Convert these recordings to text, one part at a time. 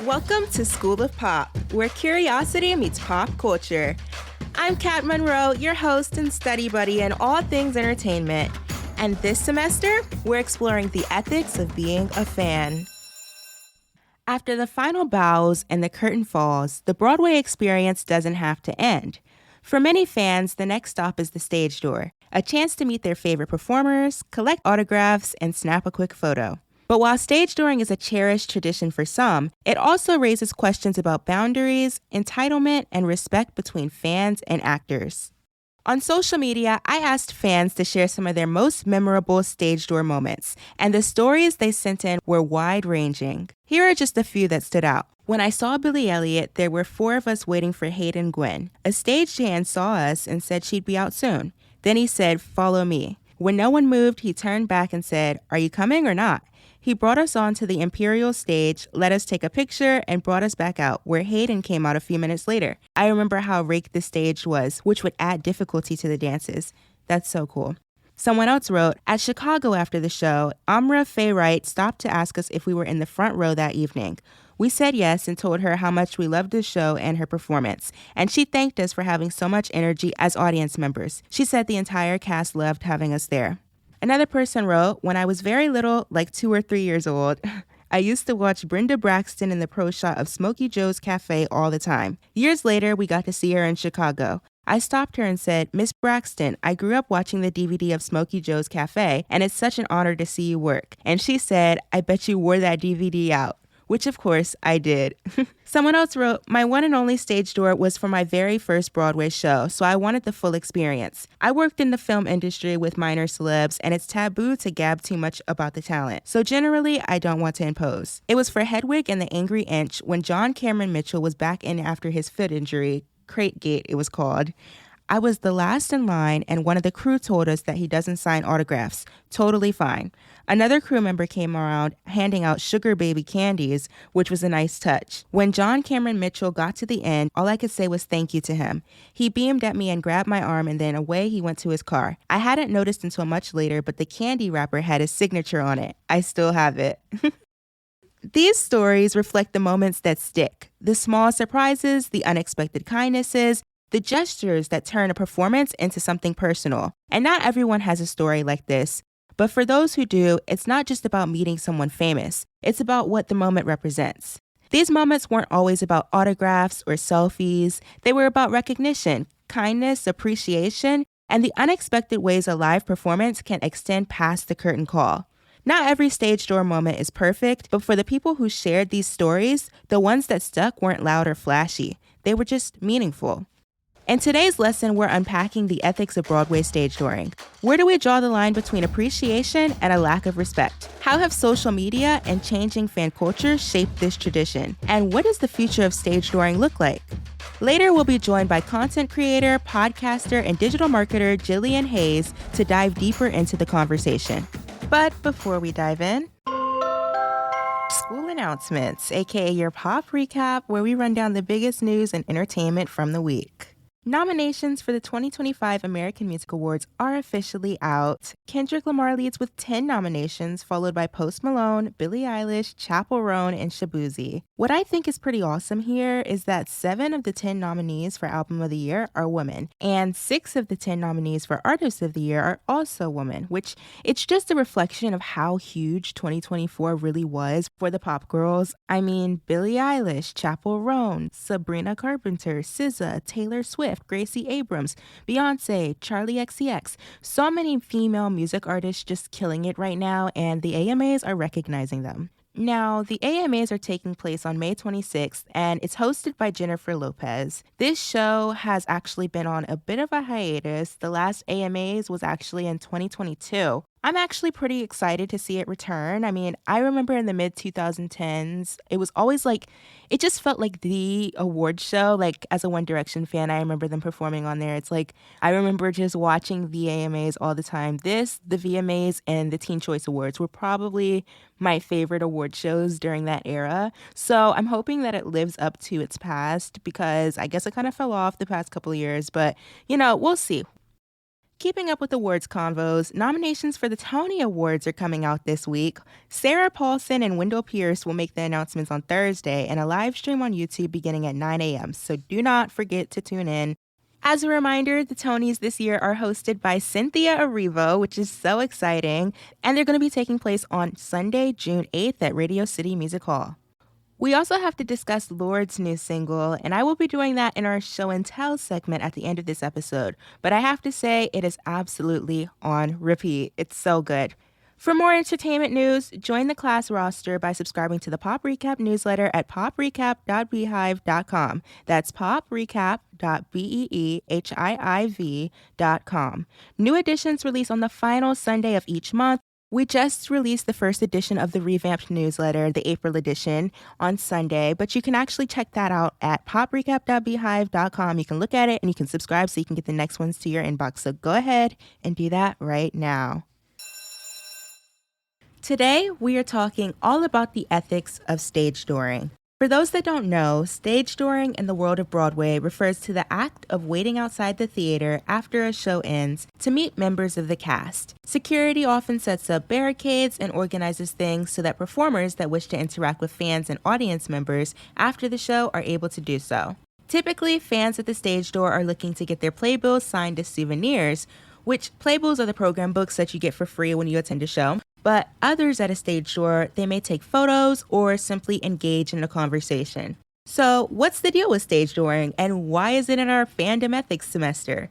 Welcome to School of Pop, where curiosity meets pop culture. I'm Kat Monroe, your host and study buddy in all things entertainment. And this semester, we're exploring the ethics of being a fan. After the final bows and the curtain falls, the Broadway experience doesn't have to end. For many fans, the next stop is the stage door, a chance to meet their favorite performers, collect autographs, and snap a quick photo. But while stagedooring is a cherished tradition for some, it also raises questions about boundaries, entitlement, and respect between fans and actors. On social media, I asked fans to share some of their most memorable stage door moments, and the stories they sent in were wide-ranging. Here are just a few that stood out. When I saw Billy Elliot, there were 4 of us waiting for Hayden Gwen. A stagehand saw us and said she'd be out soon. Then he said, "Follow me." When no one moved, he turned back and said, "Are you coming or not?" He brought us onto the Imperial stage, let us take a picture, and brought us back out, where Hayden came out a few minutes later. I remember how raked the stage was, which would add difficulty to the dances. That's so cool. Someone else wrote, at Chicago after the show, Amra Faye Wright stopped to ask us if we were in the front row that evening. We said yes and told her how much we loved the show and her performance, and she thanked us for having so much energy as audience members. She said the entire cast loved having us there. Another person wrote, when I was very little, like 2 or 3 years old, I used to watch Brenda Braxton in the pro shot of Smokey Joe's Cafe all the time. Years later, we got to see her in Chicago. I stopped her and said, Miss Braxton, I grew up watching the DVD of Smokey Joe's Cafe, and it's such an honor to see you work. And she said, I bet you wore that DVD out. Which, of course, I did. Someone else wrote, my one and only stage door was for my very first Broadway show, so I wanted the full experience. I worked in the film industry with minor celebs, and it's taboo to gab too much about the talent, so generally, I don't want to impose. It was for Hedwig and the Angry Inch when John Cameron Mitchell was back in after his foot injury, Crate Gate it was called. I was the last in line, and one of the crew told us that he doesn't sign autographs. Totally fine. Another crew member came around handing out sugar baby candies, which was a nice touch. When John Cameron Mitchell got to the end, all I could say was thank you to him. He beamed at me and grabbed my arm, and then away he went to his car. I hadn't noticed until much later, but the candy wrapper had his signature on it. I still have it. These stories reflect the moments that stick, the small surprises, the unexpected kindnesses, the gestures that turn a performance into something personal. And not everyone has a story like this. But for those who do, it's not just about meeting someone famous. It's about what the moment represents. These moments weren't always about autographs or selfies. They were about recognition, kindness, appreciation, and the unexpected ways a live performance can extend past the curtain call. Not every stage door moment is perfect, but for the people who shared these stories, the ones that stuck weren't loud or flashy. They were just meaningful. In today's lesson, we're unpacking the ethics of Broadway stagedooring. Where do we draw the line between appreciation and a lack of respect? How have social media and changing fan culture shaped this tradition? And what does the future of stagedooring look like? Later, we'll be joined by content creator, podcaster, and digital marketer Jillian Hayes to dive deeper into the conversation. But before we dive in, school announcements, aka your pop recap, where we run down the biggest news and entertainment from the week. Nominations for the 2025 American Music Awards are officially out. Kendrick Lamar leads with 10 nominations, followed by Post Malone, Billie Eilish, Chappell Roan, and Shaboozey. What I think is pretty awesome here is that 7 of the 10 nominees for Album of the Year are women, and 6 of the 10 nominees for Artist of the Year are also women, which it's just a reflection of how huge 2024 really was for the pop girls. I mean, Billie Eilish, Chappell Roan, Sabrina Carpenter, SZA, Taylor Swift, Gracie Abrams, Beyonce, Charlie XCX. So many female music artists just killing it right now, and the AMAs are recognizing them. Now, the AMAs are taking place on May 26th, and it's hosted by Jennifer Lopez. This show has actually been on a bit of a hiatus. The last AMAs was actually in 2022. I'm actually pretty excited to see it return. I mean, I remember in the mid-2010s, it was always like, it just felt like the award show. Like, as a One Direction fan, I remember them performing on there. It's like, I remember just watching the AMAs all the time. This, the VMAs, and the Teen Choice Awards were probably my favorite award shows during that era. So I'm hoping that it lives up to its past, because I guess it kind of fell off the past couple of years. But, you know, we'll see. Keeping up with awards convos, nominations for the Tony Awards are coming out this week. Sarah Paulson and Wendell Pierce will make the announcements on Thursday and a live stream on YouTube beginning at 9 a.m., so do not forget to tune in. As a reminder, the Tonys this year are hosted by Cynthia Erivo, which is so exciting, and they're going to be taking place on Sunday, June 8th at Radio City Music Hall. We also have to discuss Lorde's new single, and I will be doing that in our show and tell segment at the end of this episode. But I have to say, it is absolutely on repeat. It's so good. For more entertainment news, join the class roster by subscribing to the Pop Recap newsletter at poprecap.beehive.com. That's poprecap.beehive.com. New editions release on the final Sunday of each month. We just released the first edition of the revamped newsletter, the April edition, on Sunday, but you can actually check that out at poprecap.beehive.com. You can look at it and you can subscribe so you can get the next ones to your inbox. So go ahead and do that right now. Today, we are talking all about the ethics of stagedooring. For those that don't know, stagedooring in the world of Broadway refers to the act of waiting outside the theater after a show ends to meet members of the cast. Security often sets up barricades and organizes things so that performers that wish to interact with fans and audience members after the show are able to do so. Typically, fans at the stage door are looking to get their playbills signed as souvenirs, which playbills are the program books that you get for free when you attend a show. But others at a stage door, they may take photos or simply engage in a conversation. So what's the deal with stage dooring and why is it in our fandom ethics semester?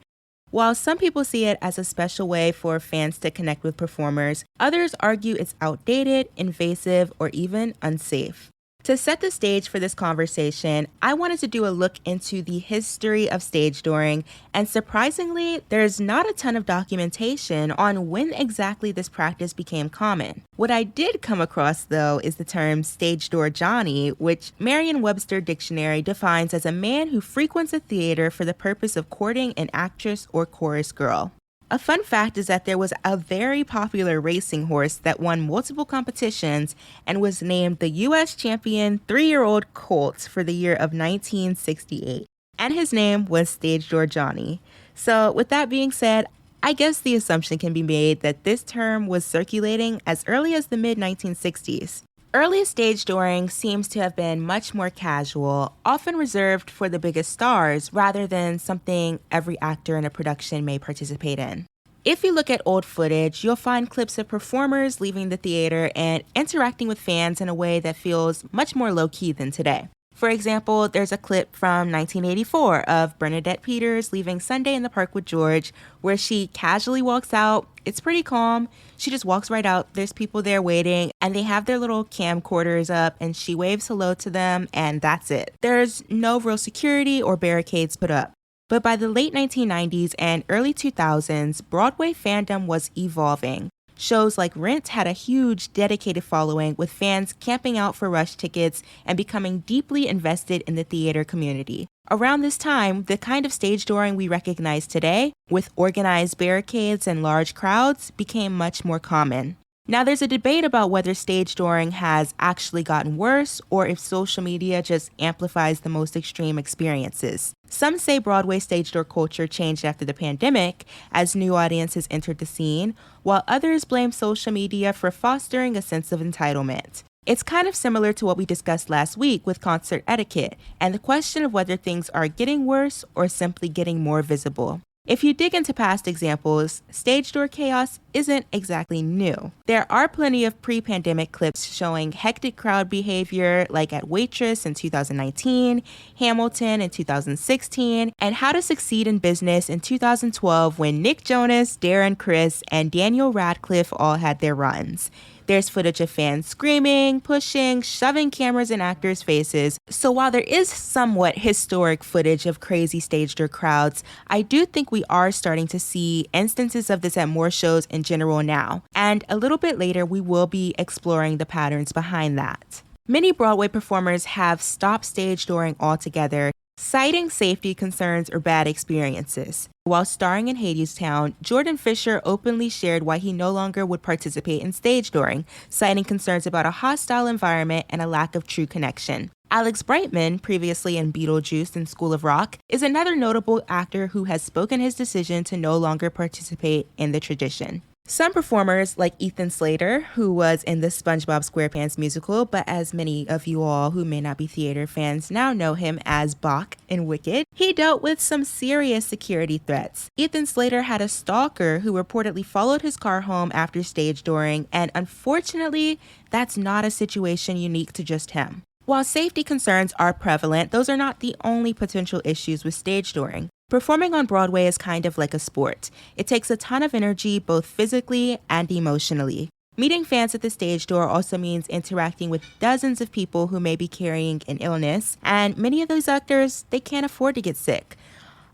While some people see it as a special way for fans to connect with performers, others argue it's outdated, invasive, or even unsafe. To set the stage for this conversation, I wanted to do a look into the history of stage dooring, and surprisingly, there's not a ton of documentation on when exactly this practice became common. What I did come across, though, is the term stage door Johnny, which Merriam-Webster Dictionary defines as a man who frequents a theater for the purpose of courting an actress or chorus girl. A fun fact is that there was a very popular racing horse that won multiple competitions and was named the U.S. champion 3-year-old colt for the year of 1968. And his name was Stage Door Johnny. So with that being said, I guess the assumption can be made that this term was circulating as early as the mid-1960s. Early stage dooring seems to have been much more casual, often reserved for the biggest stars rather than something every actor in a production may participate in. If you look at old footage, you'll find clips of performers leaving the theater and interacting with fans in a way that feels much more low-key than today. For example, there's a clip from 1984 of Bernadette Peters leaving Sunday in the Park with George, where she casually walks out. It's pretty calm. She just walks right out. There's people there waiting, and they have their little camcorders up, and she waves hello to them, and that's it. There's no real security or barricades put up. But by the late 1990s and early 2000s, Broadway fandom was evolving. Shows like Rent had a huge dedicated following, with fans camping out for rush tickets and becoming deeply invested in the theater community. Around this time, the kind of stage dooring we recognize today, with organized barricades and large crowds, became much more common. Now, there's a debate about whether stage dooring has actually gotten worse or if social media just amplifies the most extreme experiences. Some say Broadway stage door culture changed after the pandemic as new audiences entered the scene, while others blame social media for fostering a sense of entitlement. It's kind of similar to what we discussed last week with concert etiquette and the question of whether things are getting worse or simply getting more visible. If you dig into past examples, stage door chaos isn't exactly new. There are plenty of pre-pandemic clips showing hectic crowd behavior, like at Waitress in 2019, Hamilton in 2016, and How to Succeed in Business in 2012 when Nick Jonas, Darren Criss, and Daniel Radcliffe all had their runs. There's footage of fans screaming, pushing, shoving cameras in actors' faces. So while there is somewhat historic footage of crazy stage door crowds, I do think we are starting to see instances of this at more shows in general now. And a little bit later, we will be exploring the patterns behind that. Many Broadway performers have stopped stage dooring altogether, citing safety concerns or bad experiences. While starring in Hadestown, Jordan Fisher openly shared why he no longer would participate in stage dooring, citing concerns about a hostile environment and a lack of true connection. Alex Brightman, previously in Beetlejuice and School of Rock, is another notable actor who has spoken his decision to no longer participate in the tradition. Some performers, like Ethan Slater, who was in the SpongeBob SquarePants musical, but as many of you all who may not be theater fans now know him as Bach in Wicked, he dealt with some serious security threats. Ethan Slater had a stalker who reportedly followed his car home after Stagedooring, and unfortunately, that's not a situation unique to just him. While safety concerns are prevalent, those are not the only potential issues with Stagedooring. Performing on Broadway is kind of like a sport. It takes a ton of energy, both physically and emotionally. Meeting fans at the stage door also means interacting with dozens of people who may be carrying an illness, and many of those actors, they can't afford to get sick.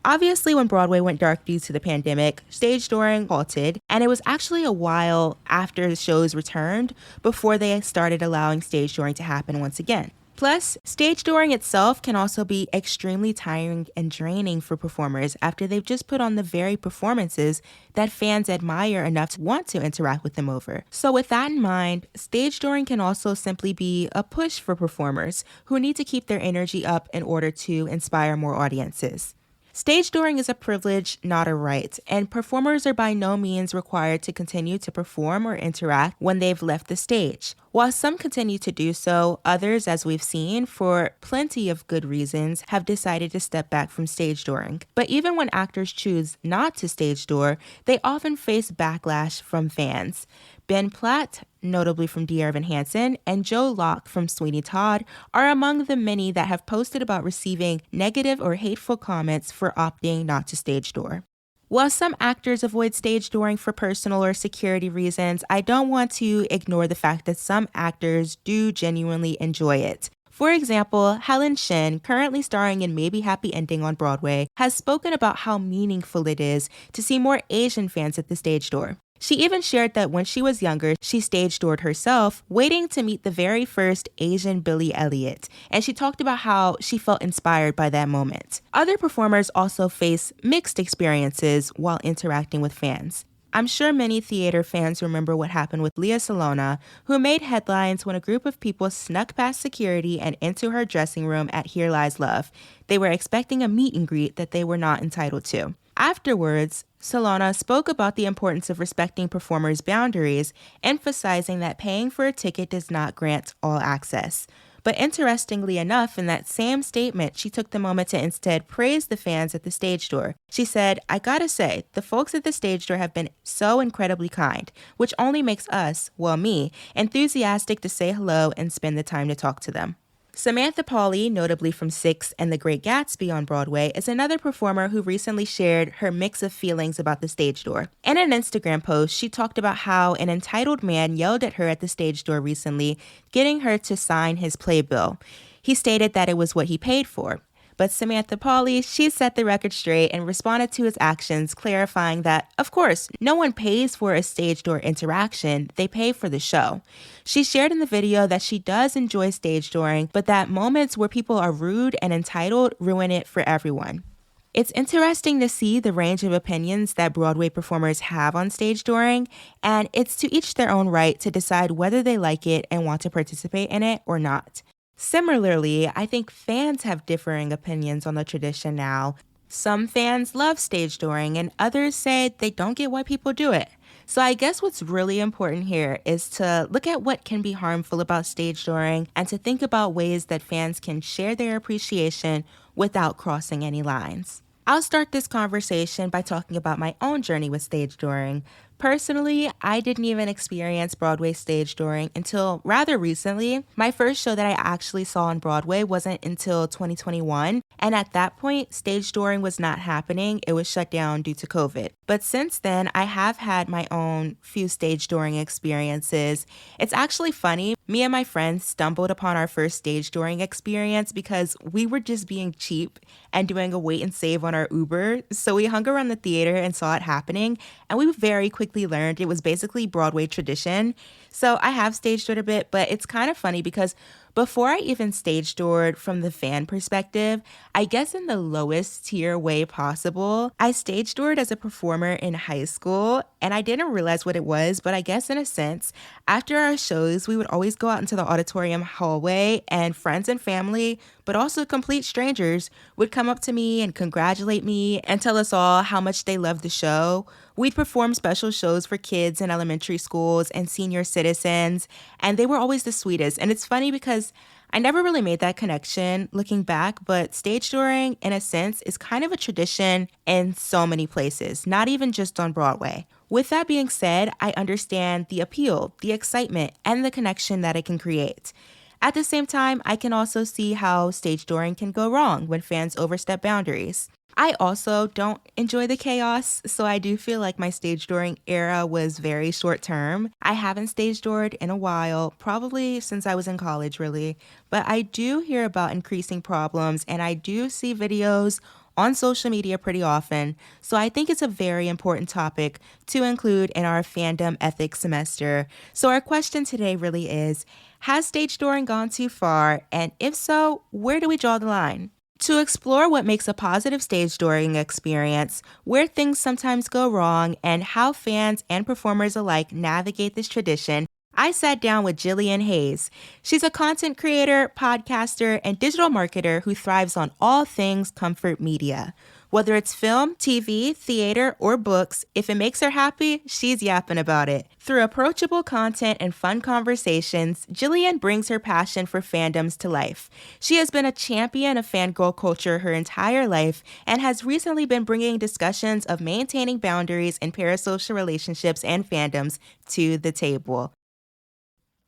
Obviously, when Broadway went dark due to the pandemic, Stagedooring halted, and it was actually a while after the shows returned before they started allowing Stagedooring to happen once again. Plus, Stagedooring itself can also be extremely tiring and draining for performers after they've just put on the very performances that fans admire enough to want to interact with them over. So with that in mind, Stagedooring can also simply be a push for performers who need to keep their energy up in order to inspire more audiences. Stagedooring is a privilege, not a right, and performers are by no means required to continue to perform or interact when they've left the stage. While some continue to do so, others, as we've seen, for plenty of good reasons, have decided to step back from Stagedooring. But even when actors choose not to stage door, they often face backlash from fans. Ben Platt, notably from Dear Evan Hansen, and Joe Locke from Sweeney Todd are among the many that have posted about receiving negative or hateful comments for opting not to stage door. While some actors avoid Stagedooring for personal or security reasons, I don't want to ignore the fact that some actors do genuinely enjoy it. For example, Helen Shin, currently starring in Maybe Happy Ending on Broadway, has spoken about how meaningful it is to see more Asian fans at the stage door. She even shared that when she was younger, she stage-doored herself, waiting to meet the very first Asian Billy Elliot, and she talked about how she felt inspired by that moment. Other performers also face mixed experiences while interacting with fans. I'm sure many theater fans remember what happened with Lea Salona, who made headlines when a group of people snuck past security and into her dressing room at Here Lies Love. They were expecting a meet and greet that they were not entitled to. Afterwards, Salona spoke about the importance of respecting performers' boundaries, emphasizing that paying for a ticket does not grant all access. But interestingly enough, in that same statement, she took the moment to instead praise the fans at the stage door. She said, "I gotta say, the folks at the stage door have been so incredibly kind, which only makes us, well me, enthusiastic to say hello and spend the time to talk to them." Samantha Pauly, notably from Six and The Great Gatsby on Broadway, is another performer who recently shared her mix of feelings about the stage door. In an Instagram post, she talked about how an entitled man yelled at her at the stage door recently, getting her to sign his playbill. He stated that it was what he paid for. But Samantha Pauly, she set the record straight and responded to his actions, clarifying that, of course, no one pays for a stage door interaction, they pay for the show. She shared in the video that she does enjoy stage dooring, but that moments where people are rude and entitled ruin it for everyone. It's interesting to see the range of opinions that Broadway performers have on stage dooring, and it's to each their own right to decide whether they like it and want to participate in it or not. Similarly, I think fans have differing opinions on the tradition now. Some fans love stage dooring and others say they don't get why people do it. So I guess what's really important here is to look at what can be harmful about stage dooring and to think about ways that fans can share their appreciation without crossing any lines. I'll start this conversation by talking about my own journey with stage dooring. Personally, I didn't even experience Broadway stage dooring until rather recently. My first show that I actually saw on Broadway wasn't until 2021, and at that point, stage dooring was not happening. It was shut down due to COVID. But since then, I have had my own few stage dooring experiences. It's actually funny. Me and my friends stumbled upon our first stage dooring experience because we were just being cheap and doing a wait and save on our Uber. So we hung around the theater and saw it happening, and we very quickly learned it was basically Broadway tradition. So I have stage doored a bit, but it's kind of funny because before I even stage doored from the fan perspective, I guess in the lowest tier way possible, I stage doored as a performer in high school. and I didn't realize what it was, but I guess in a sense, after our shows, we would always go out into the auditorium hallway, and friends and family, but also complete strangers, would come up to me and congratulate me and tell us all how much they loved the show. We'd perform special shows for kids in elementary schools and senior citizens, and they were always the sweetest. And it's funny because I never really made that connection looking back, but stage touring, in a sense, is kind of a tradition in so many places, not even just on Broadway. With that being said, I understand the appeal, the excitement, and the connection that it can create. At the same time, I can also see how stage touring can go wrong when fans overstep boundaries. I also don't enjoy the chaos, so I do feel like my stage touring era was very short term. I haven't stage toured in a while, probably since I was in college, really. But I do hear about increasing problems, and I do see videos on social media pretty often. So I think it's a very important topic to include in our fandom ethics semester. So our question today really is, has stage touring gone too far? And if so, where do we draw the line? To explore what makes a positive stage touring experience, where things sometimes go wrong, and how fans and performers alike navigate this tradition, I sat down with Jillian Hayes. She's a content creator, podcaster, and digital marketer who thrives on all things comfort media. Whether it's film, TV, theater, or books, if it makes her happy, she's yapping about it. Through approachable content and fun conversations, Jillian brings her passion for fandoms to life. She has been a champion of fangirl culture her entire life and has recently been bringing discussions of maintaining boundaries in parasocial relationships and fandoms to the table.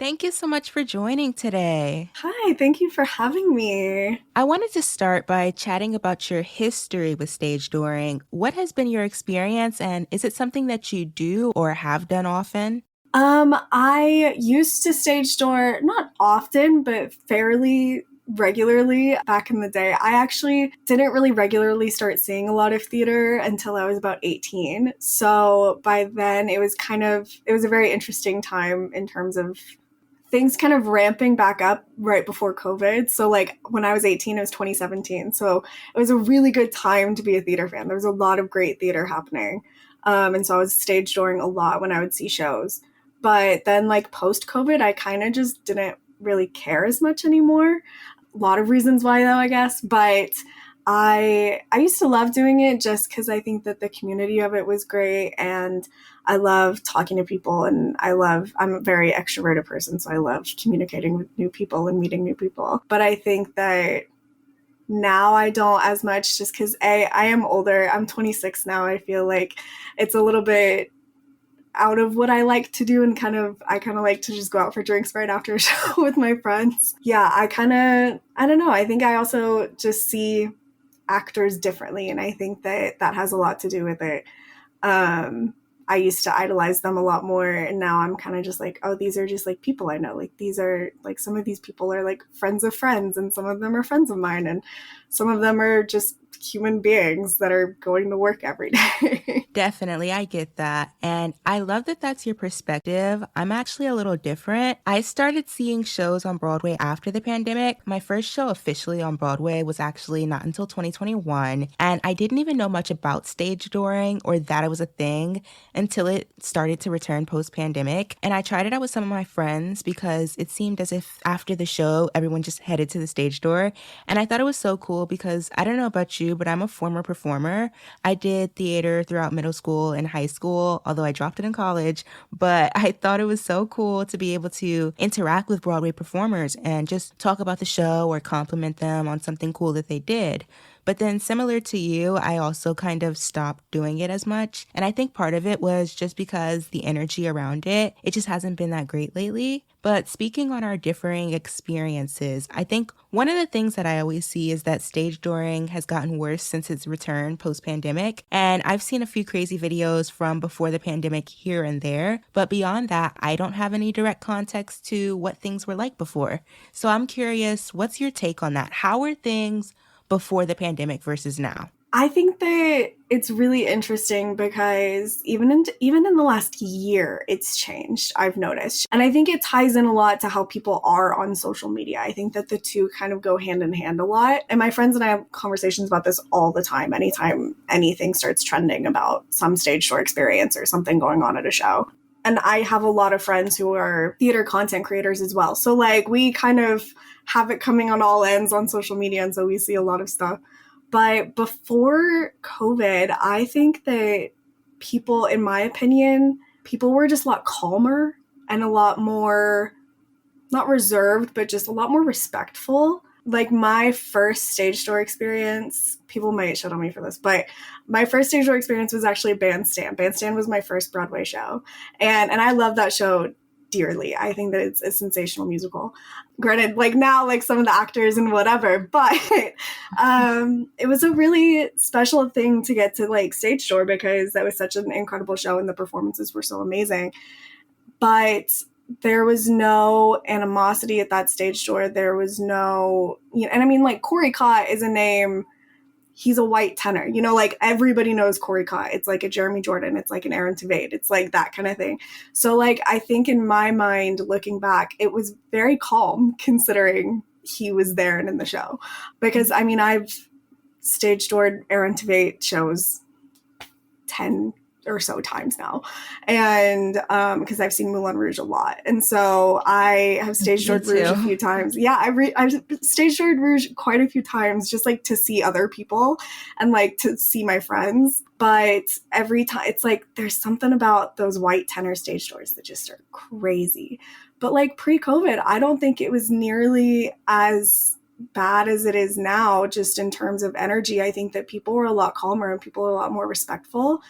Thank you so much for joining today. Hi, thank you for having me. I wanted to start by chatting about your history with stage touring. What has been your experience, and is it something that you do or have done often? I used to stage door, not often, but fairly regularly back in the day. I actually didn't really regularly start seeing a lot of theater until I was about 18. So by then it was a very interesting time in terms of things kind of ramping back up right before COVID. So like when I was 18, it was 2017. So it was a really good time to be a theater fan. There was a lot of great theater happening. And so I was stage dooring a lot when I would see shows. But then like post COVID, I kind of just didn't really care as much anymore. A lot of reasons why though, I guess. But I used to love doing it just because I think that the community of it was great, and I love talking to people, and I'm a very extroverted person, so I love communicating with new people and meeting new people. But I think that now I don't as much just because I am older. I'm 26 now. I feel like it's a little bit out of what I like to do, and I kind of like to just go out for drinks right after a show with my friends. Yeah, I don't know. I think I also just see actors differently, and I think that has a lot to do with it. I used to idolize them a lot more, and now I'm kind of just like, oh, these are just like people I know. Like these are like, some of these people are like friends of friends, and some of them are friends of mine, and some of them are just human beings that are going to work every day. Definitely, I get that. And I love that that's your perspective. I'm actually a little different. I started seeing shows on Broadway after the pandemic. My first show officially on Broadway was actually not until 2021. And I didn't even know much about stage touring or that it was a thing until it started to return post-pandemic. And I tried it out with some of my friends because it seemed as if after the show, everyone just headed to the stage door. And I thought it was so cool because I don't know about you, but I'm a former performer. I did theater throughout middle school and high school, although I dropped it in college. But I thought it was so cool to be able to interact with Broadway performers and just talk about the show or compliment them on something cool that they did. But then similar to you, I also kind of stopped doing it as much. And I think part of it was just because the energy around it just hasn't been that great lately. But speaking on our differing experiences, I think one of the things that I always see is that stage touring has gotten worse since its return post-pandemic. And I've seen a few crazy videos from before the pandemic here and there. But beyond that, I don't have any direct context to what things were like before. So I'm curious, what's your take on that? How were things before the pandemic versus now? I think that it's really interesting because even in the last year, it's changed, I've noticed. And I think it ties in a lot to how people are on social media. I think that the two kind of go hand in hand a lot. And my friends and I have conversations about this all the time, anytime anything starts trending about some stage door experience or something going on at a show. And I have a lot of friends who are theater content creators as well. So like we kind of have it coming on all ends on social media. And so we see a lot of stuff. But before COVID, I think that people, in my opinion, people were just a lot calmer and a lot more, not reserved, but just a lot more respectful. Like my first stage door experience, people might shit on me for this, but my first stage door experience was actually Bandstand. Bandstand was my first Broadway show. And I love that show dearly. I think that it's a sensational musical. Granted, like now, like some of the actors and whatever, but it was a really special thing to get to like stage door because that was such an incredible show and the performances were so amazing. But there was no animosity at that stage door. There was no, and I mean, like Corey Cott is a name. He's a white tenor, like everybody knows Corey Cott. It's like a Jeremy Jordan. It's like an Aaron Tveit. It's like that kind of thing. So like, I think in my mind, looking back, it was very calm considering he was there and in the show. Because I mean, I've stage doored Aaron Tveit shows 10 or so times now. And because I've seen Moulin Rouge a lot. And so I have stage doored Rouge a few times. Yeah, I've stage doored Rouge quite a few times just like to see other people and like to see my friends. But every time it's like there's something about those white tenor stage doors that just are crazy. But like pre-COVID, I don't think it was nearly as bad as it is now, just in terms of energy. I think that people were a lot calmer and people were a lot more respectful.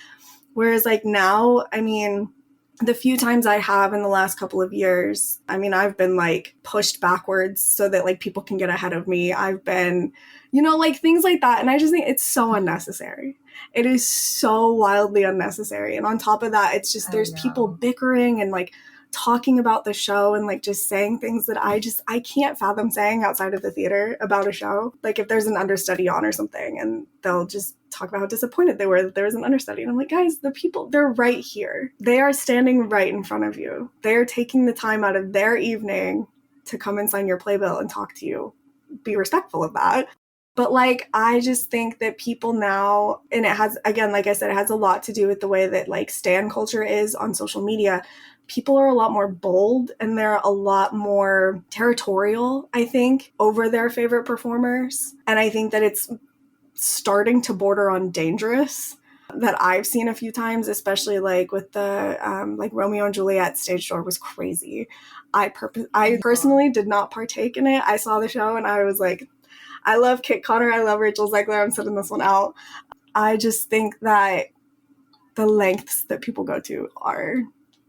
Whereas like now, I mean, the few times I have in the last couple of years, I mean, I've been like pushed backwards so that like people can get ahead of me. I've been, like things like that. And I just think it's so unnecessary. It is so wildly unnecessary. And on top of that, it's just there's people bickering and like talking about the show and like just saying things that I can't fathom saying outside of the theater about a show. Like if there's an understudy on or something and they'll just talk about how disappointed they were that there was an understudy. And I'm like, guys, the people, they're right here. They are standing right in front of you. They're taking the time out of their evening to come and sign your playbill and talk to you. Be respectful of that. But like, I just think that people now, and it has, again, like I said, it has a lot to do with the way that like stan culture is on social media. People are a lot more bold and they're a lot more territorial, I think, over their favorite performers. And I think that it's starting to border on dangerous that I've seen a few times, especially like with the like Romeo and Juliet stage door was crazy. I personally did not partake in it. I saw the show and I was like, I love Kit Connor. I love Rachel Zegler. I'm sitting this one out. I just think that the lengths that people go to are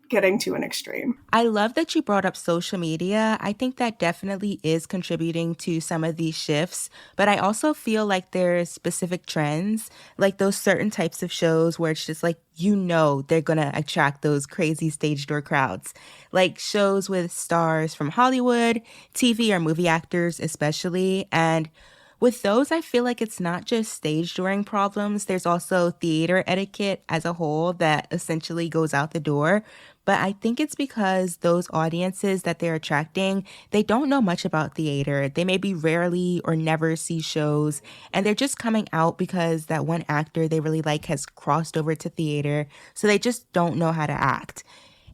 getting to an extreme. I love that you brought up social media. I think that definitely is contributing to some of these shifts, but I also feel like there's specific trends, like those certain types of shows where it's just like, they're going to attract those crazy stage door crowds, like shows with stars from Hollywood, TV or movie actors especially. And with those, I feel like it's not just stage dooring problems. There's also theater etiquette as a whole that essentially goes out the door. But I think it's because those audiences that they're attracting, they don't know much about theater. They maybe rarely or never see shows, and they're just coming out because that one actor they really like has crossed over to theater, so they just don't know how to act.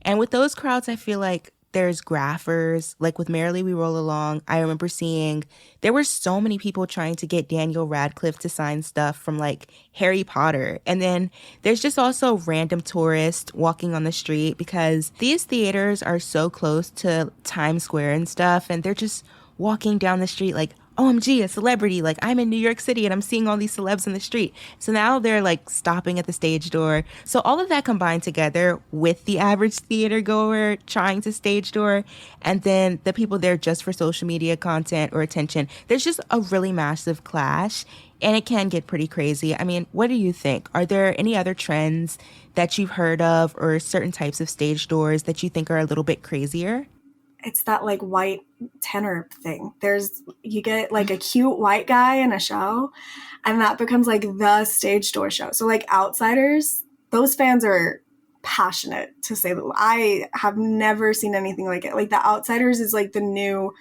And with those crowds, I feel like there's graphers. Like with Merrily We Roll Along, I remember seeing there were so many people trying to get Daniel Radcliffe to sign stuff from like Harry Potter. And then there's just also random tourists walking on the street because these theaters are so close to Times Square and stuff. And they're just walking down the street like, OMG, a celebrity, like I'm in New York City and I'm seeing all these celebs in the street. So now they're like stopping at the stage door. So all of that combined together with the average theater goer trying to stage door and then the people there just for social media content or attention, there's just a really massive clash and it can get pretty crazy. I mean, what do you think? Are there any other trends that you've heard of or certain types of stage doors that you think are a little bit crazier? it's that like white tenor thing. You get like a cute white guy in a show, and that becomes like the stage door show. So like Outsiders, those fans are passionate, to say the least. I have never seen anything like it. Like The Outsiders is like the new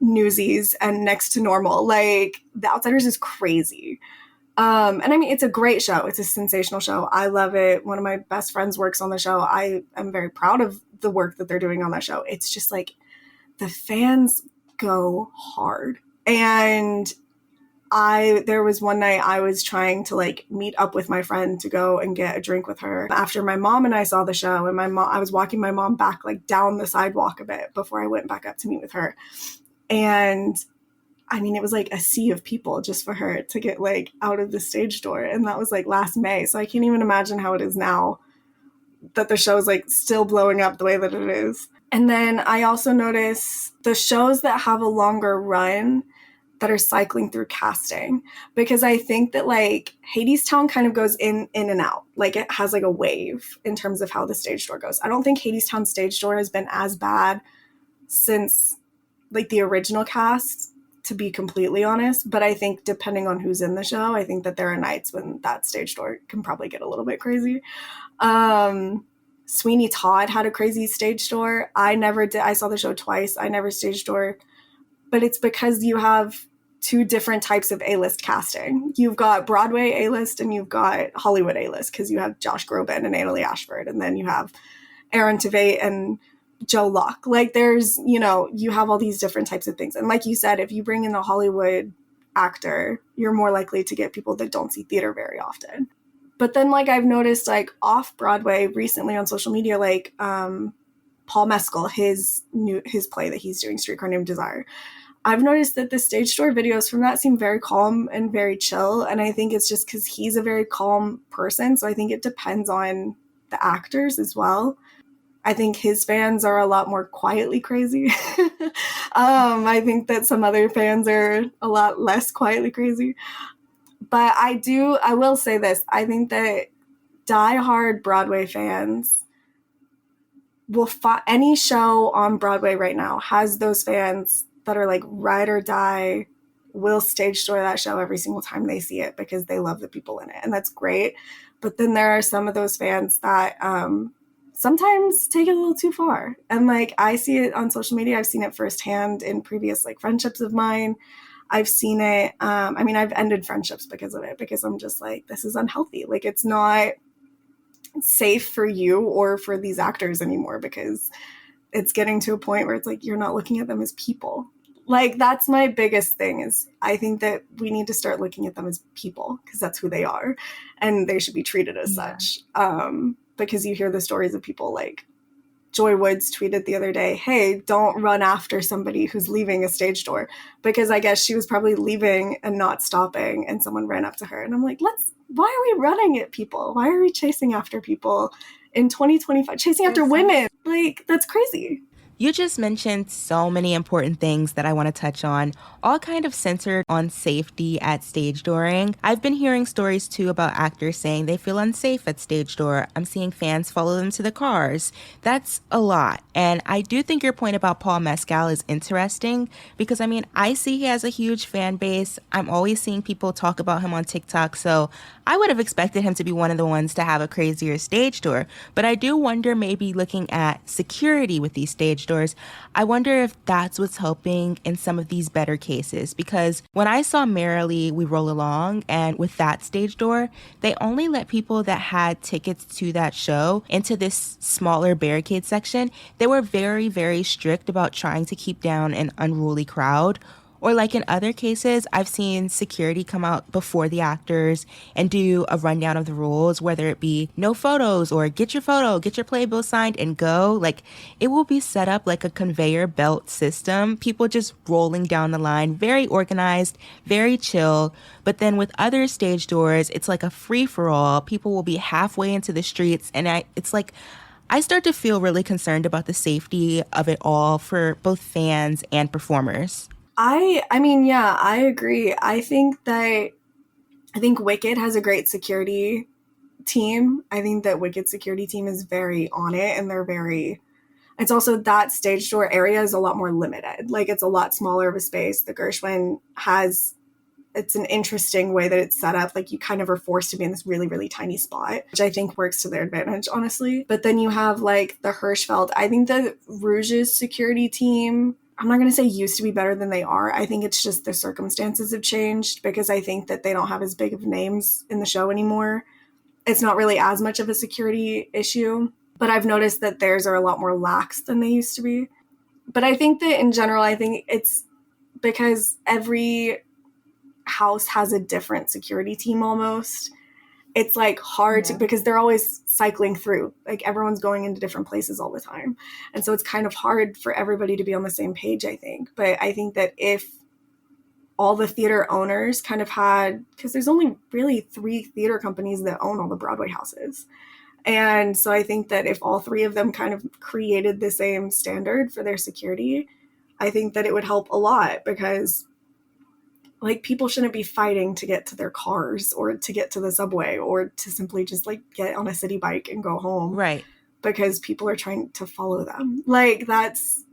Newsies and Next to Normal. Like The Outsiders is crazy. And I mean, it's a great show. It's a sensational show. I love it. One of my best friends works on the show. I am very proud of the work that they're doing on that show. It's just like the fans go hard. And there was one night I was trying to like meet up with my friend to go and get a drink with her after my mom and I saw the show. And I was walking my mom back like down the sidewalk a bit before I went back up to meet with her. And I mean, it was like a sea of people just for her to get like out of the stage door. And that was like last May. So I can't even imagine how it is now that the show is like still blowing up the way that it is. And then I also notice the shows that have a longer run that are cycling through casting, because I think that like Hadestown kind of goes in and out. Like it has like a wave in terms of how the stage door goes. I don't think Hadestown stage door has been as bad since like the original cast, to be completely honest. But I think depending on who's in the show, I think that there are nights when that stage door can probably get a little bit crazy. Sweeney Todd had a crazy stage door. I never did. I saw the show twice. I never stage door. But it's because you have two different types of A-list casting. You've got Broadway A-list and you've got Hollywood A-list, because you have Josh Groban and Annalee Ashford. And then you have Aaron Tveit and Joe Locke. Like there's, you have all these different types of things. And like you said, if you bring in a Hollywood actor, you're more likely to get people that don't see theater very often. But then like I've noticed like off Broadway recently on social media, like Paul Mescal, his play that he's doing, Streetcar Named Desire, I've noticed that the stage door videos from that seem very calm and very chill. And I think it's just because he's a very calm person. So I think it depends on the actors as well. I think his fans are a lot more quietly crazy. I think that some other fans are a lot less quietly crazy. But I will say this. I think that diehard Broadway fans will any show on Broadway right now has those fans that are like ride or die, will stage door that show every single time they see it because they love the people in it. And that's great. But then there are some of those fans that sometimes take it a little too far. And like I see it on social media. I've seen it firsthand in previous like friendships of mine. I've seen it. I've ended friendships because of it, because I'm just like, this is unhealthy. Like it's not safe for you or for these actors anymore, because it's getting to a point where it's like, you're not looking at them as people. Like that's my biggest thing, is I think that we need to start looking at them as people, because that's who they are and they should be treated as such. Because you hear the stories of people like Joy Woods tweeted the other day, hey, don't run after somebody who's leaving a stage door, because I guess she was probably leaving and not stopping and someone ran up to her. And I'm like, why are we running at people? Why are we chasing after people in 2025, chasing after women? Like, that's crazy. You just mentioned so many important things that I want to touch on, all kind of centered on safety at stage dooring. I've been hearing stories too about actors saying they feel unsafe at stage door. I'm seeing fans follow them to the cars. That's a lot. And I do think your point about Paul Mescal is interesting, because I see he has a huge fan base. I'm always seeing people talk about him on TikTok. So I would have expected him to be one of the ones to have a crazier stage door. But I do wonder, maybe looking at security with these stage doors, I wonder if that's what's helping in some of these better cases. Because when I saw Merrily We Roll Along, and with that stage door, they only let people that had tickets to that show into this smaller barricade section. They were very, very strict about trying to keep down an unruly crowd. Or like in other cases, I've seen security come out before the actors and do a rundown of the rules, whether it be no photos or get your photo, get your playbill signed and go. Like it will be set up like a conveyor belt system, people just rolling down the line, very organized, very chill. But then with other stage doors, it's like a free for all. People will be halfway into the streets, and it's like, I start to feel really concerned about the safety of it all for both fans and performers. I agree. I think Wicked has a great security team. I think that Wicked's security team is very on it, and they're very It's also that stage door area is a lot more limited. Like, it's a lot smaller of a space. The Gershwin has, it's an interesting way that it's set up. Like, you kind of are forced to be in this really, really tiny spot, which I think works to their advantage, honestly. But then you have like the Hirschfeld. I think the Rouge's security team, I'm not going to say used to be better than they are. I think it's just the circumstances have changed, because I think that they don't have as big of names in the show anymore. It's not really as much of a security issue, but I've noticed that theirs are a lot more lax than they used to be. But I think that in general, I think it's because every house has a different security team almost. It's like hard to, because they're always cycling through, like everyone's going into different places all the time. And so it's kind of hard for everybody to be on the same page, I think. But I think that if all the theater owners kind of had, because there's only really 3 theater companies that own all the Broadway houses. And so I think that if all 3 of them kind of created the same standard for their security, I think that it would help a lot, because like, people shouldn't be fighting to get to their cars or to get to the subway or to simply just like get on a city bike and go home. Right. Because people are trying to follow them. Like, that's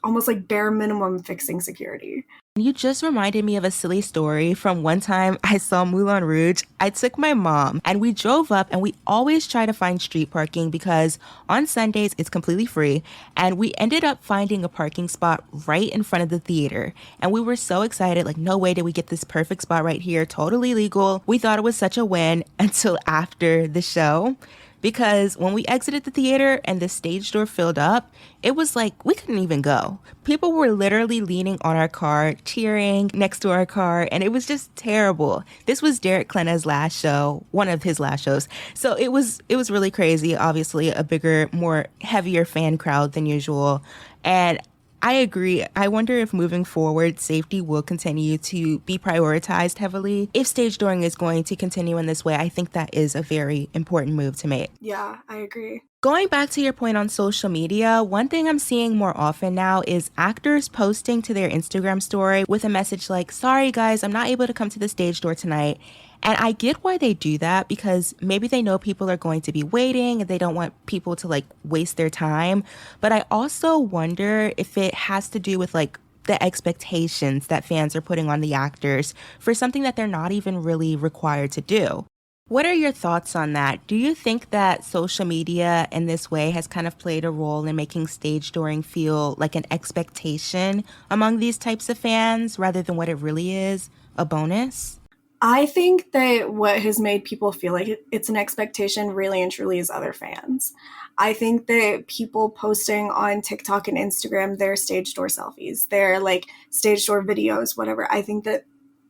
almost like bare minimum fixing security. You just reminded me of a silly story from one time I saw Moulin Rouge. I took my mom and we drove up, and we always try to find street parking because on Sundays it's completely free. And we ended up finding a parking spot right in front of the theater. And we were so excited, like, no way did we get this perfect spot right here, totally legal. We thought it was such a win until after the show. Because when we exited the theater and the stage door filled up, it was like we couldn't even go. People were literally leaning on our car, cheering next to our car, and it was just terrible. This was Derek Klena's last show, one of his last shows. So it was really crazy. Obviously, a bigger, more heavier fan crowd than usual. And I agree. I wonder if moving forward, safety will continue to be prioritized heavily. If Stagedooring is going to continue in this way, I think that is a very important move to make. Yeah, I agree. Going back to your point on social media, one thing I'm seeing more often now is actors posting to their Instagram story with a message like, sorry guys, I'm not able to come to the stage door tonight. And I get why they do that, because maybe they know people are going to be waiting and they don't want people to like waste their time. But I also wonder if it has to do with like the expectations that fans are putting on the actors for something that they're not even really required to do. What are your thoughts on that? Do you think that social media in this way has kind of played a role in making Stagedooring feel like an expectation among these types of fans rather than what it really is, a bonus? I think that what has made people feel like it's an expectation really and truly is other fans. I think that people posting on TikTok and Instagram their stage door selfies, their like stage door videos, whatever, I think that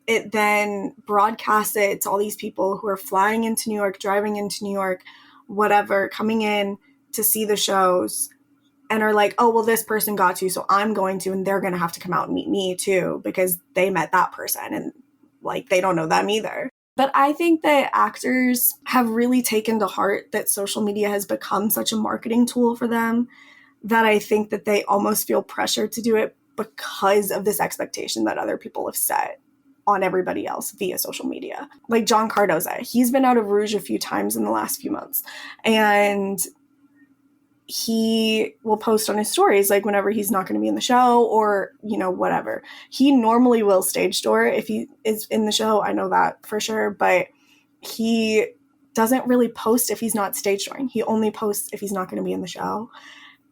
it then broadcasts it to all these people who are flying into New York, driving into New York, whatever, coming in to see the shows, and are like, oh, well, this person got to, so I'm going to, and they're going to have to come out and meet me too, because they met that person. And like, they don't know them either. But I think that actors have really taken to heart that social media has become such a marketing tool for them that I think that they almost feel pressure to do it because of this expectation that other people have set on everybody else via social media. Like John Cardoza, he's been out of Rouge a few times in the last few months. And he will post on his stories, like whenever he's not going to be in the show or, you know, whatever. He normally will stage door if he is in the show. I know that for sure, but he doesn't really post if he's not stage dooring. He only posts if he's not going to be in the show.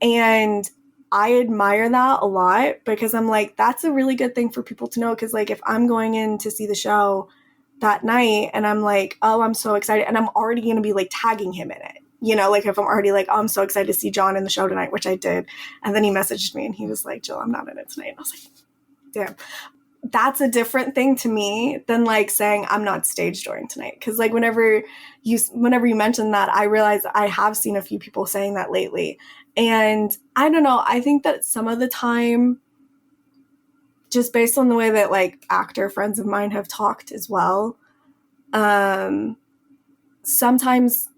And I admire that a lot, because I'm like, that's a really good thing for people to know. Because like, if I'm going in to see the show that night and I'm like, oh, I'm so excited, and I'm already going to be like tagging him in it. You know, like if I'm already like, oh, I'm so excited to see John in the show tonight, which I did. And then he messaged me and he was like, Jill, I'm not in it tonight. And I was like, damn. That's a different thing to me than like saying I'm not stage dooring tonight. Because like whenever you mention that, I realize I have seen a few people saying that lately. And I don't know, I think that some of the time, just based on the way that like actor friends of mine have talked as well, sometimes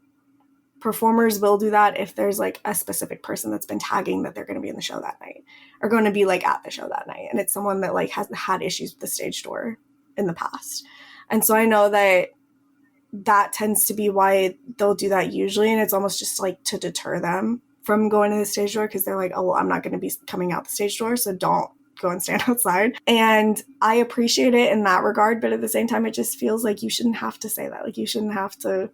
performers will do that if there's like a specific person that's been tagging that they're going to be in the show that night or going to be like at the show that night. And it's someone that like has had issues with the stage door in the past. And so I know that that tends to be why they'll do that usually. And it's almost just like to deter them from going to the stage door because they're like, oh, well, I'm not going to be coming out the stage door, so don't go and stand outside. And I appreciate it in that regard, but at the same time, it just feels like you shouldn't have to say that. Like, you shouldn't have to.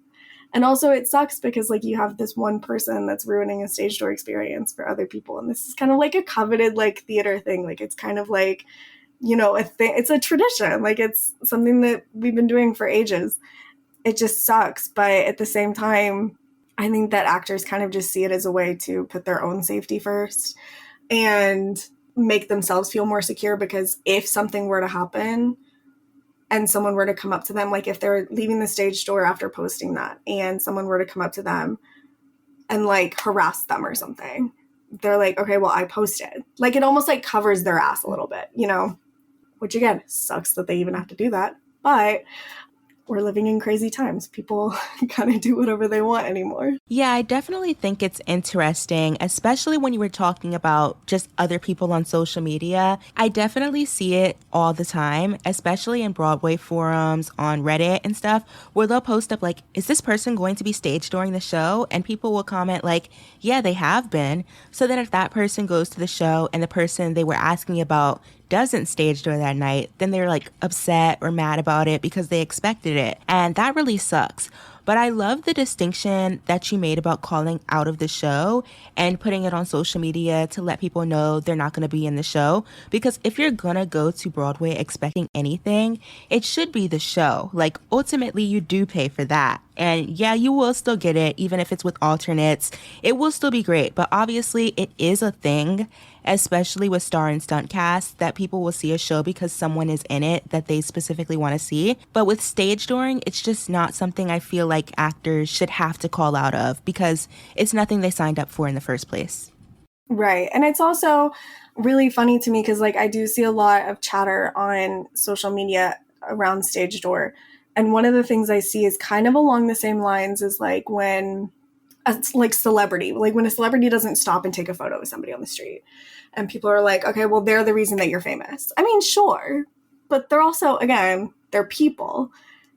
And also it sucks because like you have this one person that's ruining a stage door experience for other people. And this is kind of like a coveted like theater thing. Like, it's kind of like, you know, a thing. It's a tradition. Like, it's something that we've been doing for ages. It just sucks. But at the same time, I think that actors kind of just see it as a way to put their own safety first and make themselves feel more secure, because if something were to happen and someone were to come up to them, like if they're leaving the stage door after posting that and someone were to come up to them and like harass them or something, they're like, okay, well, I posted. Like, it almost like covers their ass a little bit, you know, which again, sucks that they even have to do that. But we're living in crazy times. People kind of do whatever they want anymore. Yeah, I definitely think it's interesting, especially when you were talking about just other people on social media. I definitely see it all the time, especially in Broadway forums, on Reddit and stuff, where they'll post up like, is this person going to be staged during the show? And people will comment like, yeah, they have been. So then if that person goes to the show and the person they were asking about doesn't stage door that night, then they're like upset or mad about it because they expected it. And that really sucks. But I love the distinction that you made about calling out of the show and putting it on social media to let people know they're not going to be in the show. Because if you're going to go to Broadway expecting anything, it should be the show. Like, ultimately, you do pay for that. And yeah, you will still get it, even if it's with alternates. It will still be great. But obviously, it is a thing, especially with star and stunt cast, that people will see a show because someone is in it that they specifically want to see. But with stage dooring, it's just not something I feel like actors should have to call out of, because it's nothing they signed up for in the first place. Right. And it's also really funny to me because like I do see a lot of chatter on social media around stage door. And one of the things I see is kind of along the same lines as like when like celebrity, like when a celebrity doesn't stop and take a photo with somebody on the street and people are like, okay, well, they're the reason that you're famous. I mean, sure, but they're also, again, they're people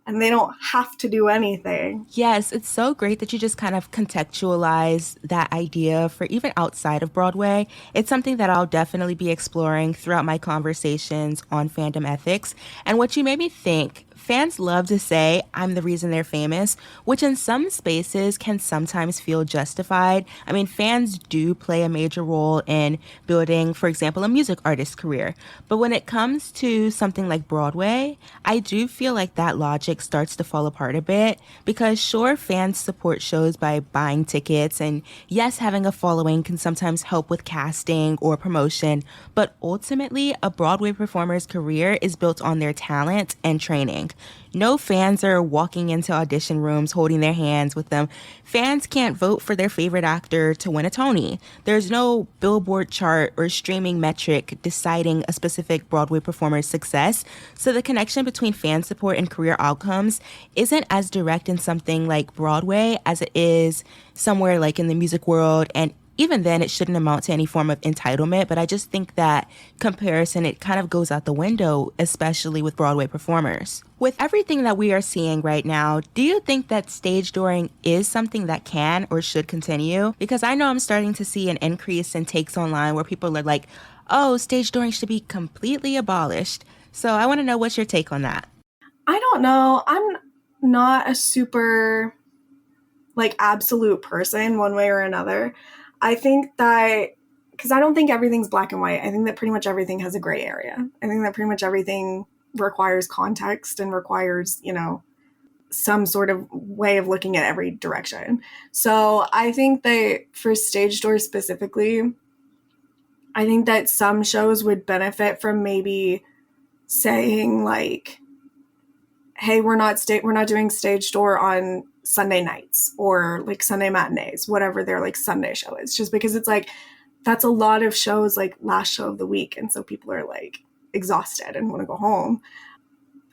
and they don't have to do anything. Yes, it's so great that you just kind of contextualize that idea for even outside of Broadway. It's something that I'll definitely be exploring throughout my conversations on fandom ethics. And what you made me think, fans love to say, I'm the reason they're famous, which in some spaces can sometimes feel justified. I mean, fans do play a major role in building, for example, a music artist's career. But when it comes to something like Broadway, I do feel like that logic starts to fall apart a bit, because sure, fans support shows by buying tickets, and yes, having a following can sometimes help with casting or promotion, but ultimately, a Broadway performer's career is built on their talent and training. No fans are walking into audition rooms holding their hands with them. Fans can't vote for their favorite actor to win a Tony. There's no Billboard chart or streaming metric deciding a specific Broadway performer's success. So the connection between fan support and career outcomes isn't as direct in something like Broadway as it is somewhere like in the music world. And even then, it shouldn't amount to any form of entitlement, but I just think that comparison, it kind of goes out the window, especially with Broadway performers. With everything that we are seeing right now, do you think that stage dooring is something that can or should continue? Because I know I'm starting to see an increase in takes online where people are like, oh, stage dooring should be completely abolished. So I want to know, what's your take on that? I don't know. I'm not a super like absolute person one way or another. I think that, because I don't think everything's black and white. I think that pretty much everything has a gray area. I think that pretty much everything requires context and requires, you know, some sort of way of looking at every direction. So I think that for stage doors specifically, I think that some shows would benefit from maybe saying like, hey, we're not doing stage door on Sunday nights or like Sunday matinees, whatever their like Sunday show is, just because it's like, that's a lot of shows, like last show of the week. And so people are like exhausted and want to go home.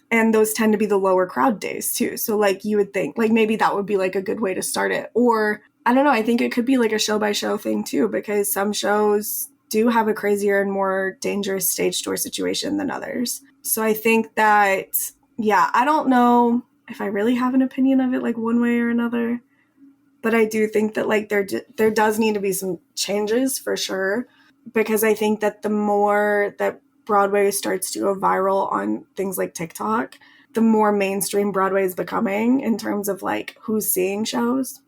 And those tend to be the lower crowd days too. So like you would think like maybe that would be like a good way to start it. Or I don't know, I think it could be like a show by show thing too, because some shows do have a crazier and more dangerous stage door situation than others. So I think that, yeah, I don't know if I really have an opinion of it like one way or another. But I do think that like there does need to be some changes for sure, because I think that the more that Broadway starts to go viral on things like TikTok, the more mainstream Broadway is becoming in terms of like who's seeing shows.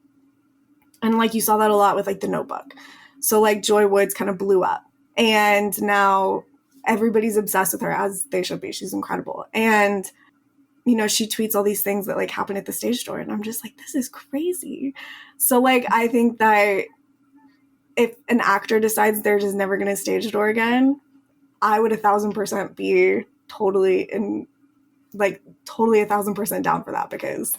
And like you saw that a lot with like The Notebook. So like Joy Woods kind of blew up, and now everybody's obsessed with her, as they should be. She's incredible. And you know, she tweets all these things that like happen at the stage door, and I'm just like, this is crazy. So like I think that if an actor decides they're just never going to stage door again, I would 1,000% be totally 1,000% down for that, because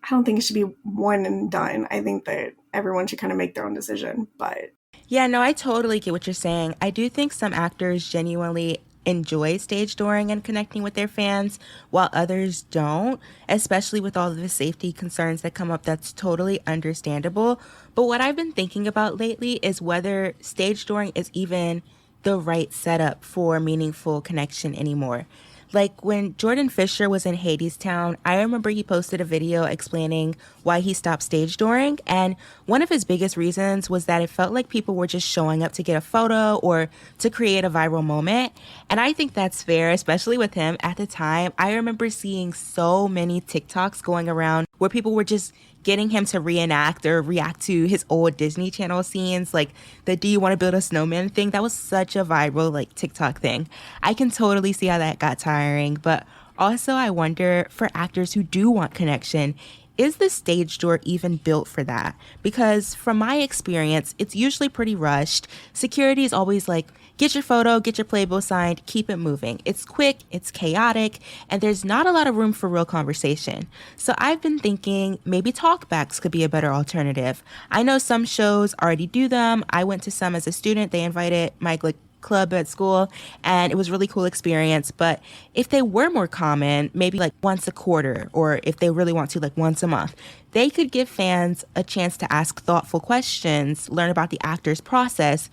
I don't think it should be one and done. I think that everyone should kind of make their own decision. But Yeah, no, I totally get what you're saying. I do think some actors genuinely enjoy stage dooring and connecting with their fans, while others don't, especially with all of the safety concerns that come up. That's totally understandable. But what I've been thinking about lately is whether stage dooring is even the right setup for meaningful connection anymore. Like when Jordan Fisher was in Hadestown, I remember he posted a video explaining why he stopped stage dooring. And one of his biggest reasons was that it felt like people were just showing up to get a photo or to create a viral moment. And I think that's fair, especially with him at the time. I remember seeing so many TikToks going around where people were just getting him to reenact or react to his old Disney Channel scenes, like the "Do you want to build a snowman" thing. That was such a viral like TikTok thing. I can totally see how that got tiring, but also I wonder, for actors who do want connection, is the stage door even built for that? Because from my experience, it's usually pretty rushed. Security is always like, get your photo, get your playbill signed, keep it moving. It's quick, it's chaotic, and there's not a lot of room for real conversation. So I've been thinking maybe talkbacks could be a better alternative. I know some shows already do them. I went to some as a student. They invited my club at school, and it was a really cool experience. But if they were more common, maybe like once a quarter, or if they really want to, like once a month, they could give fans a chance to ask thoughtful questions, learn about the actor's process,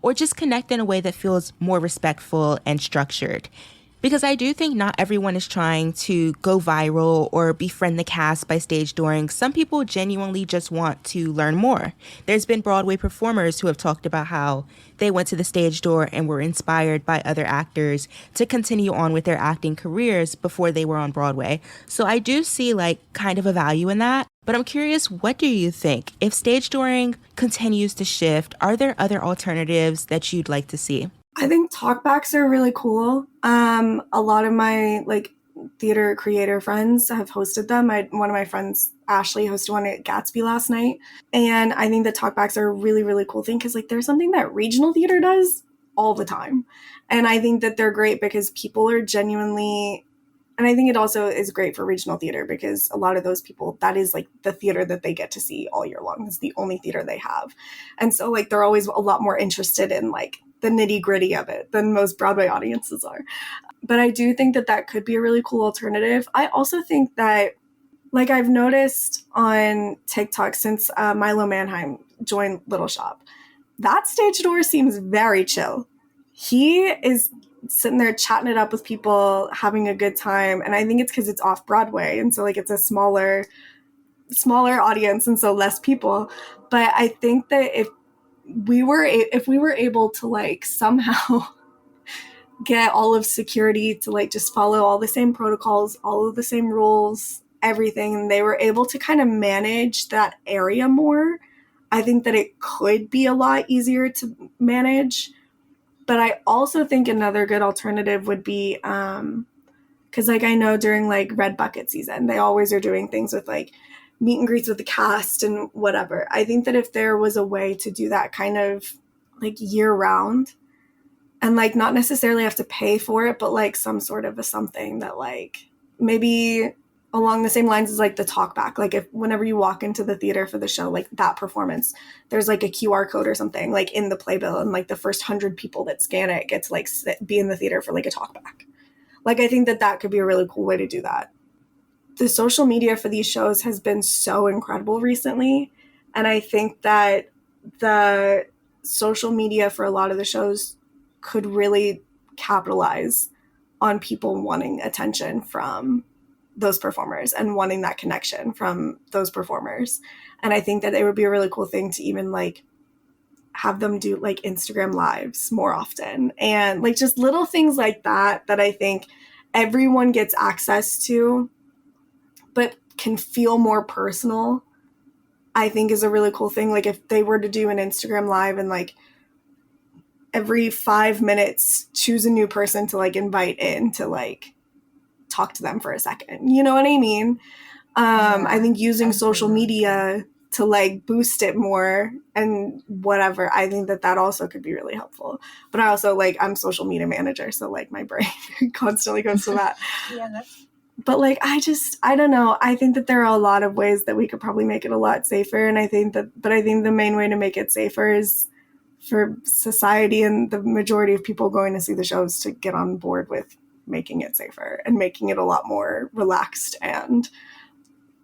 or just connect in a way that feels more respectful and structured. Because I do think not everyone is trying to go viral or befriend the cast by stage dooring. Some people genuinely just want to learn more. There's been Broadway performers who have talked about how they went to the stage door and were inspired by other actors to continue on with their acting careers before they were on Broadway. So I do see like kind of a value in that. But I'm curious, what do you think? If stage dooring continues to shift, are there other alternatives that you'd like to see? I think talkbacks are really cool. A lot of my like theater creator friends have hosted them. One of my friends, Ashley, hosted one at Gatsby last night. And I think that talkbacks are a really, really cool thing, because like there's something that regional theater does all the time. And I think that they're great because people are genuinely, and I think it also is great for regional theater because a lot of those people, that is like the theater that they get to see all year long. It's the only theater they have. And so like they're always a lot more interested in like the nitty gritty of it than most Broadway audiences are. But I do think that that could be a really cool alternative. I also think that, like I've noticed on TikTok since Milo Manheim joined Little Shop, that stage door seems very chill. He is sitting there chatting it up with people, having a good time. And I think it's because it's off Broadway. And so like it's a smaller audience and so less people. But I think that if we were able to like somehow get all of security to like just follow all the same protocols, all of the same rules, everything, and they were able to kind of manage that area more, I think that it could be a lot easier to manage. But I also think another good alternative would be, because like I know during like Red Bucket season, they always are doing things with like meet and greets with the cast and whatever. I think that if there was a way to do that kind of like year round, and like not necessarily have to pay for it, but like some sort of a something that like maybe along the same lines as like the talkback, like if whenever you walk into the theater for the show, like that performance, there's like a QR code or something like in the playbill, and like the first 100 people that scan it get to like be in the theater for like a talkback. Like I think that that could be a really cool way to do that. The social media for these shows has been so incredible recently, and I think that the social media for a lot of the shows could really capitalize on people wanting attention from those performers and wanting that connection from those performers. And I think that it would be a really cool thing to even like have them do like Instagram lives more often, and like just little things like that that I think everyone gets access to but can feel more personal, I think is a really cool thing. Like if they were to do an Instagram live and like every 5 minutes choose a new person to like invite in to like talk to them for a second, you know what I mean? I think using social media to like boost it more and whatever, I think that also could be really helpful. But I also like, I'm social media manager, so like my brain constantly goes to that. But like, I don't know. I think that there are a lot of ways that we could probably make it a lot safer. And I think the main way to make it safer is for society and the majority of people going to see the shows to get on board with making it safer and making it a lot more relaxed and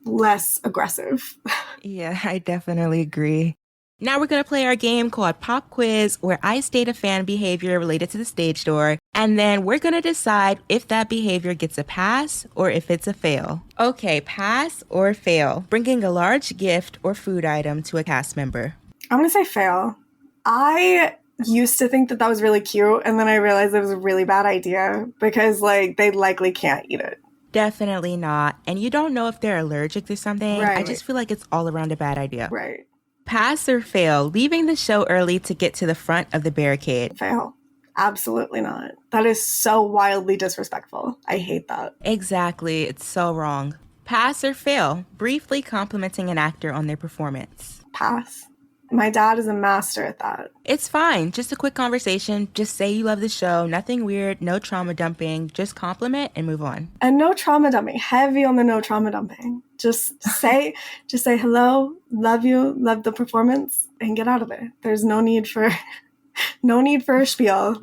less aggressive. Yeah, I definitely agree. Now we're going to play our game called Pop Quiz, where I state a fan behavior related to the stage door, and then we're going to decide if that behavior gets a pass or if it's a fail. Okay, pass or fail. Bringing a large gift or food item to a cast member. I'm going to say fail. I used to think that was really cute, and then I realized it was a really bad idea because like they likely can't eat it. Definitely not. And you don't know if they're allergic to something. Right. I just feel like it's all around a bad idea. Right. Pass or fail, leaving the show early to get to the front of the barricade. Fail. Absolutely not. That is so wildly disrespectful. I hate that. Exactly. It's so wrong. Pass or fail, briefly complimenting an actor on their performance. Pass. My dad is a master at that. It's fine. Just a quick conversation. Just say you love the show. Nothing weird. No trauma dumping. Just compliment and move on. And no trauma dumping. Heavy on the no trauma dumping. Just say hello, love you, love the performance, and get out of it. There's no need for a spiel.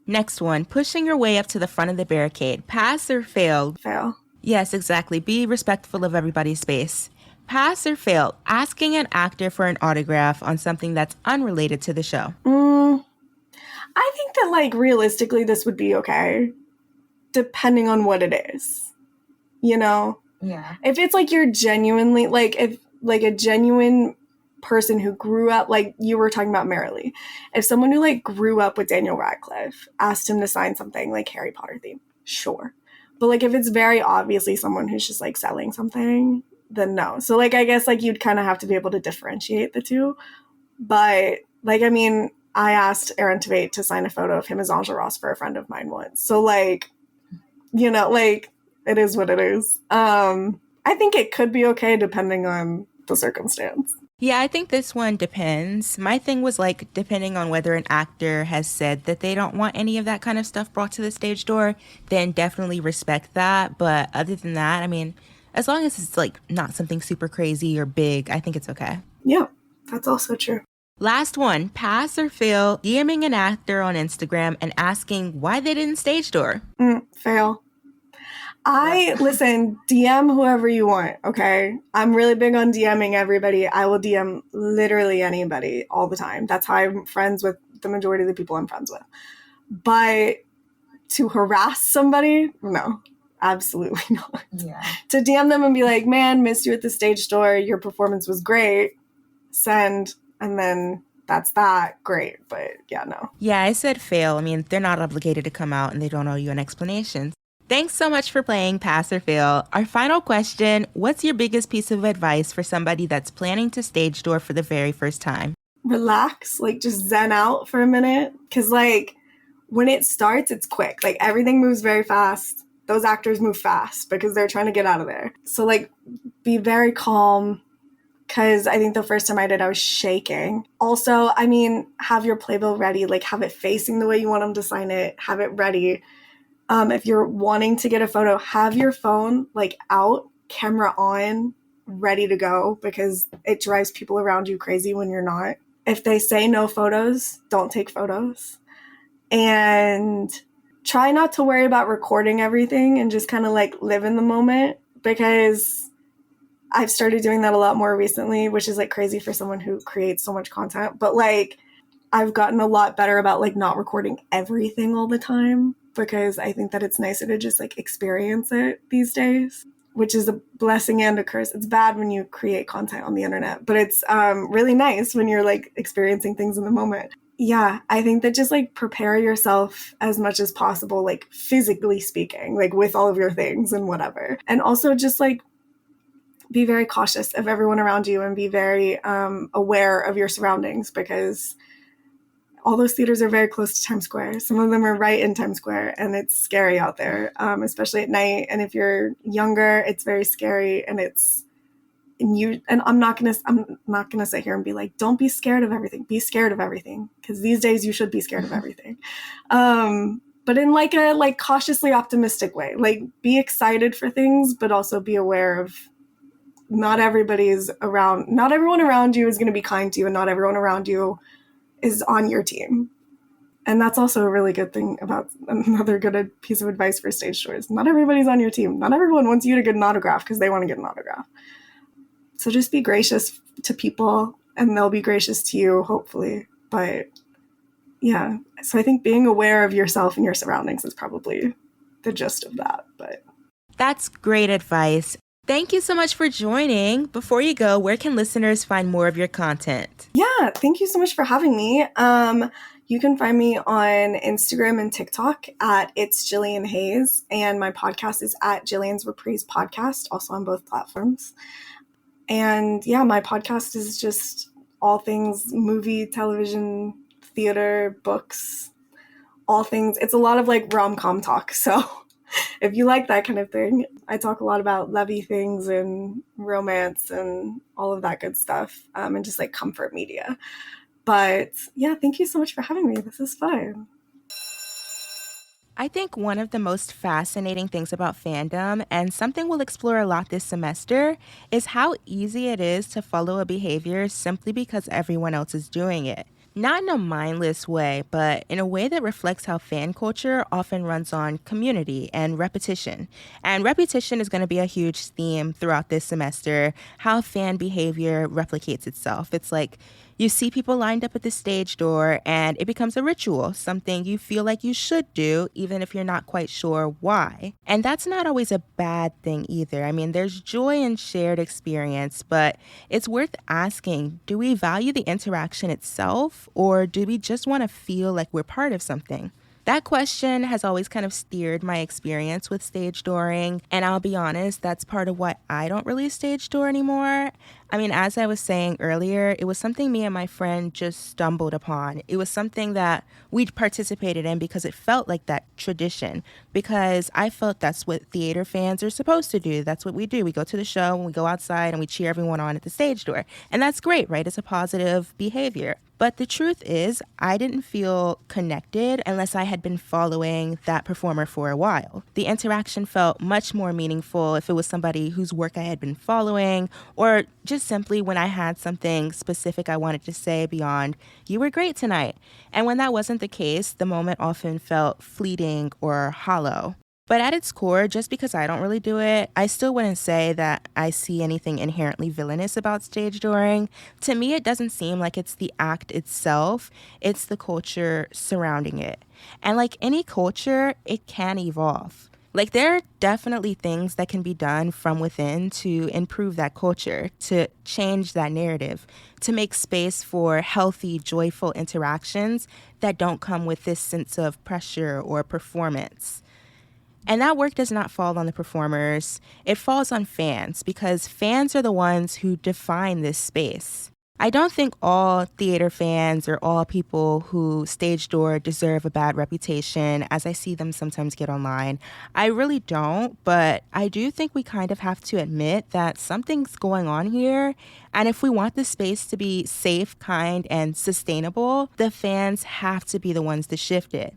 Next one. Pushing your way up to the front of the barricade. Pass or fail? Fail. Yes, exactly. Be respectful of everybody's space. Pass or fail, asking an actor for an autograph on something that's unrelated to the show. I think that, like, realistically, this would be okay, depending on what it is, you know? Yeah. If it's, like, you're genuinely, like, if, like, a genuine person who grew up, like, you were talking about Marilee, if someone who, like, grew up with Daniel Radcliffe asked him to sign something, like, Harry Potter theme, sure. But, like, if it's very obviously someone who's just, like, selling something, then no. So, like, I guess, like, you'd kind of have to be able to differentiate the two. But, like, I mean, I asked Aaron Tveit to sign a photo of him as Angel Ross for a friend of mine once. So, like, you know, like, it is what it is. I think it could be okay depending on the circumstance. Yeah, I think this one depends. My thing was, like, depending on whether an actor has said that they don't want any of that kind of stuff brought to the stage door, then definitely respect that. But other than that, I mean, as long as it's, like, not something super crazy or big, I think it's okay. Yeah, that's also true. Last one, pass or fail, DMing an actor on Instagram and asking why they didn't stage door. Fail. Listen, DM whoever you want, okay? I'm really big on DMing everybody. I will DM literally anybody all the time. That's how I'm friends with the majority of the people I'm friends with. But to harass somebody, no. Absolutely not. Yeah. To DM them and be like, man, missed you at the stage door. Your performance was great. Send. And then that's that. Great. But yeah, no. Yeah, I said fail. I mean, they're not obligated to come out and they don't owe you an explanation. Thanks so much for playing Pass or Fail. Our final question, what's your biggest piece of advice for somebody that's planning to stage door for the very first time? Relax. Like, just zen out for a minute. Because, like, when it starts, it's quick. Like, everything moves very fast. Those actors move fast because they're trying to get out of there. So, like, be very calm, because I think the first time I did, I was shaking. Also, I mean, have your playbill ready. Like, have it facing the way you want them to sign it. Have it ready. If you're wanting to get a photo, have your phone, like, out, camera on, ready to go, because it drives people around you crazy when you're not. If they say no photos, don't take photos. And try not to worry about recording everything and just kind of like live in the moment, because I've started doing that a lot more recently, which is like crazy for someone who creates so much content. But like, I've gotten a lot better about like not recording everything all the time, because I think that it's nicer to just like experience it these days. which is a blessing and a curse. It's bad when you create content on the internet, but it's really nice when you're like experiencing things in the moment. Yeah, I think that just like prepare yourself as much as possible, like physically speaking, like with all of your things and whatever. And also just like be very cautious of everyone around you and be very aware of your surroundings, because all those theaters are very close to Times Square. Some of them are right in Times Square, and it's scary out there, especially at night. And if you're younger, it's very scary. And I'm not gonna sit here and be like, don't be scared of everything. Be scared of everything, because these days you should be scared of everything. But in like a like cautiously optimistic way. Like be excited for things, but also be aware of not everyone around you is going to be kind to you, and not everyone around you is on your team. And that's also a really good thing about another good piece of advice for stage doors. Not everybody's on your team. Not everyone wants you to get an autograph because they want to get an autograph. So just be gracious to people, and they'll be gracious to you, hopefully. But yeah, so I think being aware of yourself and your surroundings is probably the gist of that. But that's great advice. Thank you so much for joining. Before you go, where can listeners find more of your content? Yeah, thank you so much for having me. You can find me on Instagram and TikTok at It's Jillian Hayes, and my podcast is at Jillian's Reprise Podcast, also on both platforms. And yeah, my podcast is just all things movie, television, theater, books, all things. It's a lot of like rom-com talk, so if you like that kind of thing, I talk a lot about lovey things and romance and all of that good stuff, and just like comfort media. But yeah, thank you so much for having me. This is fun. I think one of the most fascinating things about fandom, and something we'll explore a lot this semester, is how easy it is to follow a behavior simply because everyone else is doing it. Not in a mindless way, but in a way that reflects how fan culture often runs on community and repetition. And repetition is going to be a huge theme throughout this semester, how fan behavior replicates itself. It's like you see people lined up at the stage door and it becomes a ritual, something you feel like you should do, even if you're not quite sure why. And that's not always a bad thing either. I mean, there's joy in shared experience, but it's worth asking, do we value the interaction itself, or do we just want to feel like we're part of something? That question has always kind of steered my experience with stage dooring, and I'll be honest, that's part of why I don't really stage door anymore. I mean, as I was saying earlier, it was something me and my friend just stumbled upon. It was something that we'd participated in because it felt like that tradition, because I felt that's what theater fans are supposed to do. That's what we do. We go to the show and we go outside and we cheer everyone on at the stage door. And that's great, right? It's a positive behavior. But the truth is, I didn't feel connected unless I had been following that performer for a while. The interaction felt much more meaningful if it was somebody whose work I had been following, or just simply when I had something specific I wanted to say beyond, "You were great tonight." And when that wasn't the case, the moment often felt fleeting or hollow. But at its core, just because I don't really do it, I still wouldn't say that I see anything inherently villainous about stage dooring. To me, it doesn't seem like it's the act itself, it's the culture surrounding it. And like any culture, it can evolve. Like there are definitely things that can be done from within to improve that culture, to change that narrative, to make space for healthy, joyful interactions that don't come with this sense of pressure or performance. And that work does not fall on the performers. It falls on fans, because fans are the ones who define this space. I don't think all theater fans or all people who stage door deserve a bad reputation, as I see them sometimes get online. I really don't, but I do think we kind of have to admit that something's going on here. And if we want the space to be safe, kind, and sustainable, the fans have to be the ones to shift it.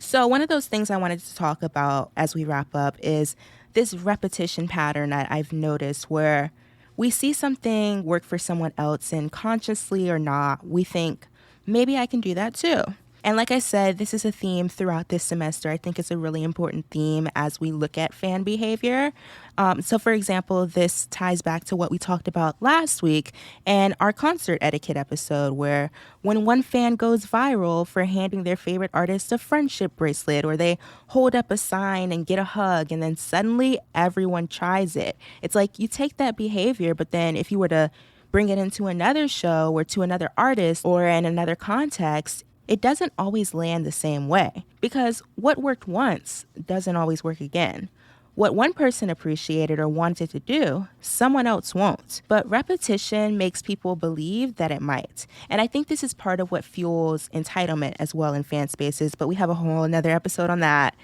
So one of those things I wanted to talk about as we wrap up is this repetition pattern that I've noticed, where we see something work for someone else and consciously or not, we think, maybe I can do that too. And like I said, this is a theme throughout this semester. I think it's a really important theme as we look at fan behavior. So, for example, this ties back to what we talked about last week in our concert etiquette episode, where when one fan goes viral for handing their favorite artist a friendship bracelet, or they hold up a sign and get a hug, and then suddenly everyone tries it. It's like you take that behavior, but then if you were to bring it into another show or to another artist or in another context, it doesn't always land the same way, because what worked once doesn't always work again. What one person appreciated or wanted to do, someone else won't. But repetition makes people believe that it might. And I think this is part of what fuels entitlement as well in fan spaces, but we have a whole another episode on that.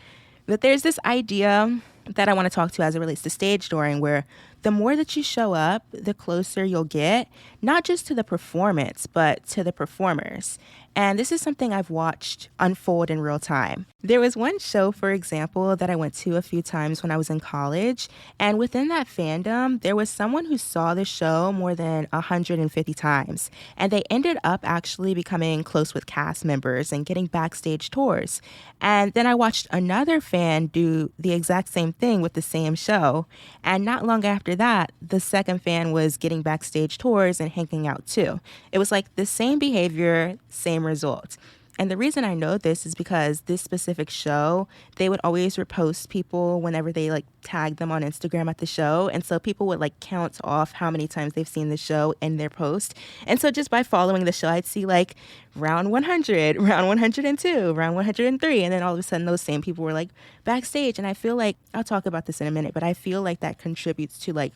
But there's this idea that I want to talk to as it relates to Stagedooring, where the more that you show up, the closer you'll get, not just to the performance, but to the performers. And this is something I've watched unfold in real time. There was one show, for example, that I went to a few times when I was in college. And within that fandom, there was someone who saw the show more than 150 times. And they ended up actually becoming close with cast members and getting backstage tours. And then I watched another fan do the exact same thing with the same show. And not long after that, the second fan was getting backstage tours and hanging out too. It was like the same behavior, same result. And the reason I know this is because this specific show, they would always repost people whenever they like tag them on Instagram at the show. And so people would like count off how many times they've seen the show in their post. And so just by following the show, I'd see like round 100, round 102, round 103. And then all of a sudden those same people were like backstage. And I feel like, I'll talk about this in a minute, but I feel like that contributes to like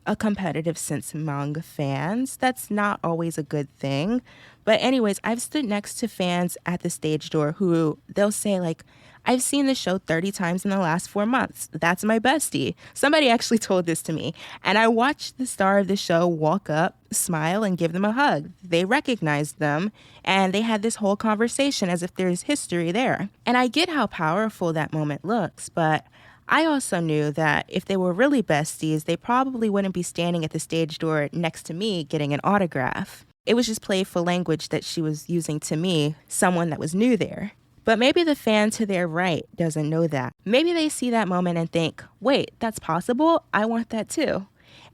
a competitive sense among fans. That's not always a good thing. But anyways, I've stood next to fans at the stage door who they'll say like, I've seen the show 30 times in the last 4 months. That's my bestie. Somebody actually told this to me. And I watched the star of the show walk up, smile, and give them a hug. They recognized them, and they had this whole conversation as if there's history there. And I get how powerful that moment looks, but I also knew that if they were really besties, they probably wouldn't be standing at the stage door next to me getting an autograph. It was just playful language that she was using to me, someone that was new there. But maybe the fan to their right doesn't know that. Maybe they see that moment and think, wait, that's possible? I want that too.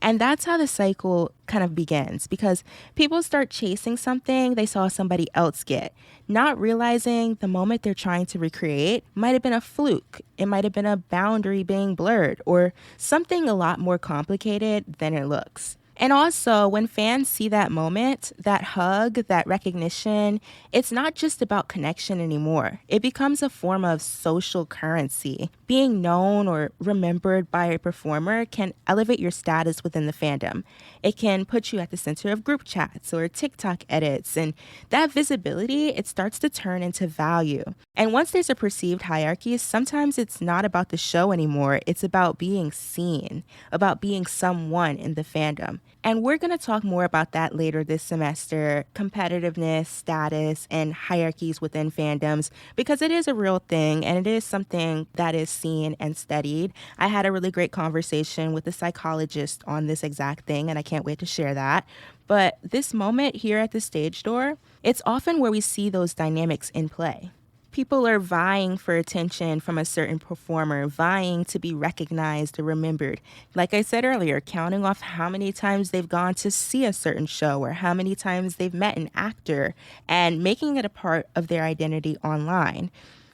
And that's how the cycle kind of begins, because people start chasing something they saw somebody else get, not realizing the moment they're trying to recreate might have been a fluke. It might have been a boundary being blurred or something a lot more complicated than it looks. And also, when fans see that moment, that hug, that recognition, it's not just about connection anymore. It becomes a form of social currency. Being known or remembered by a performer can elevate your status within the fandom. It can put you at the center of group chats or TikTok edits, and that visibility, it starts to turn into value. And once there's a perceived hierarchy, sometimes it's not about the show anymore. It's about being seen, about being someone in the fandom. And we're going to talk more about that later this semester, competitiveness, status, and hierarchies within fandoms, because it is a real thing and it is something that is seen and studied. I had a really great conversation with a psychologist on this exact thing, and I can't wait to share that. But this moment here at the stage door, it's often where we see those dynamics in play. People are vying for attention from a certain performer, vying to be recognized or remembered. Like I said earlier, counting off how many times they've gone to see a certain show or how many times they've met an actor and making it a part of their identity online.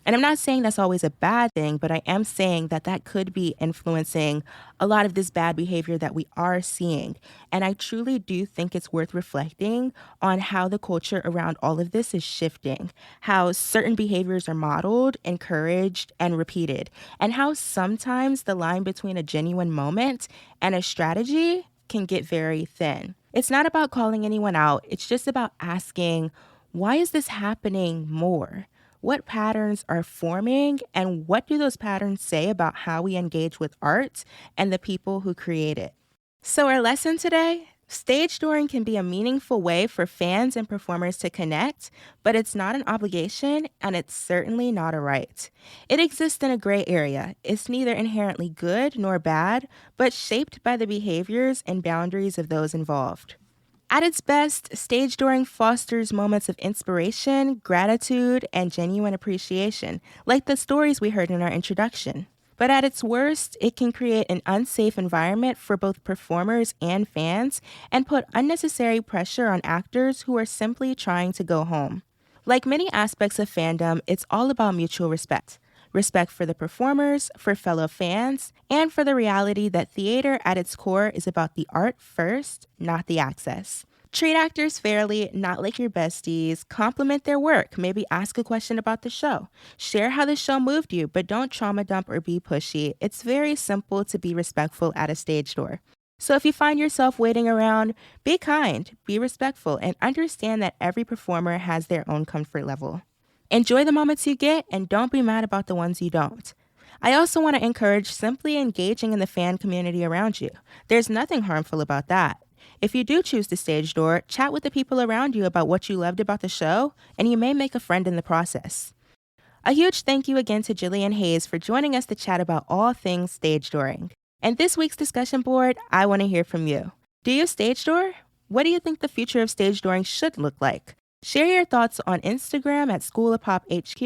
And I'm not saying that's always a bad thing, but I am saying that that could be influencing a lot of this bad behavior that we are seeing. And I truly do think it's worth reflecting on how the culture around all of this is shifting, how certain behaviors are modeled, encouraged, and repeated, and how sometimes the line between a genuine moment and a strategy can get very thin. It's not about calling anyone out. It's just about asking, why is this happening more? What patterns are forming, and what do those patterns say about how we engage with art and the people who create it? So our lesson today, Stagedooring can be a meaningful way for fans and performers to connect, but it's not an obligation and it's certainly not a right. It exists in a gray area. It's neither inherently good nor bad, but shaped by the behaviors and boundaries of those involved. At its best, stagedooring fosters moments of inspiration, gratitude, and genuine appreciation, like the stories we heard in our introduction. But at its worst, it can create an unsafe environment for both performers and fans and put unnecessary pressure on actors who are simply trying to go home. Like many aspects of fandom, it's all about mutual respect. Respect for the performers, for fellow fans, and for the reality that theater at its core is about the art first, not the access. Treat actors fairly, not like your besties. Compliment their work. Maybe ask a question about the show. Share how the show moved you, but don't trauma dump or be pushy. It's very simple to be respectful at a stage door. So if you find yourself waiting around, be kind, be respectful, and understand that every performer has their own comfort level. Enjoy the moments you get and don't be mad about the ones you don't. I also want to encourage simply engaging in the fan community around you. There's nothing harmful about that. If you do choose to stage door, chat with the people around you about what you loved about the show, and you may make a friend in the process. A huge thank you again to Jillian Hayes for joining us to chat about all things stage dooring. And this week's discussion board, I want to hear from you. Do you stage door? What do you think the future of stage dooring should look like? Share your thoughts on Instagram at School of Pop HQ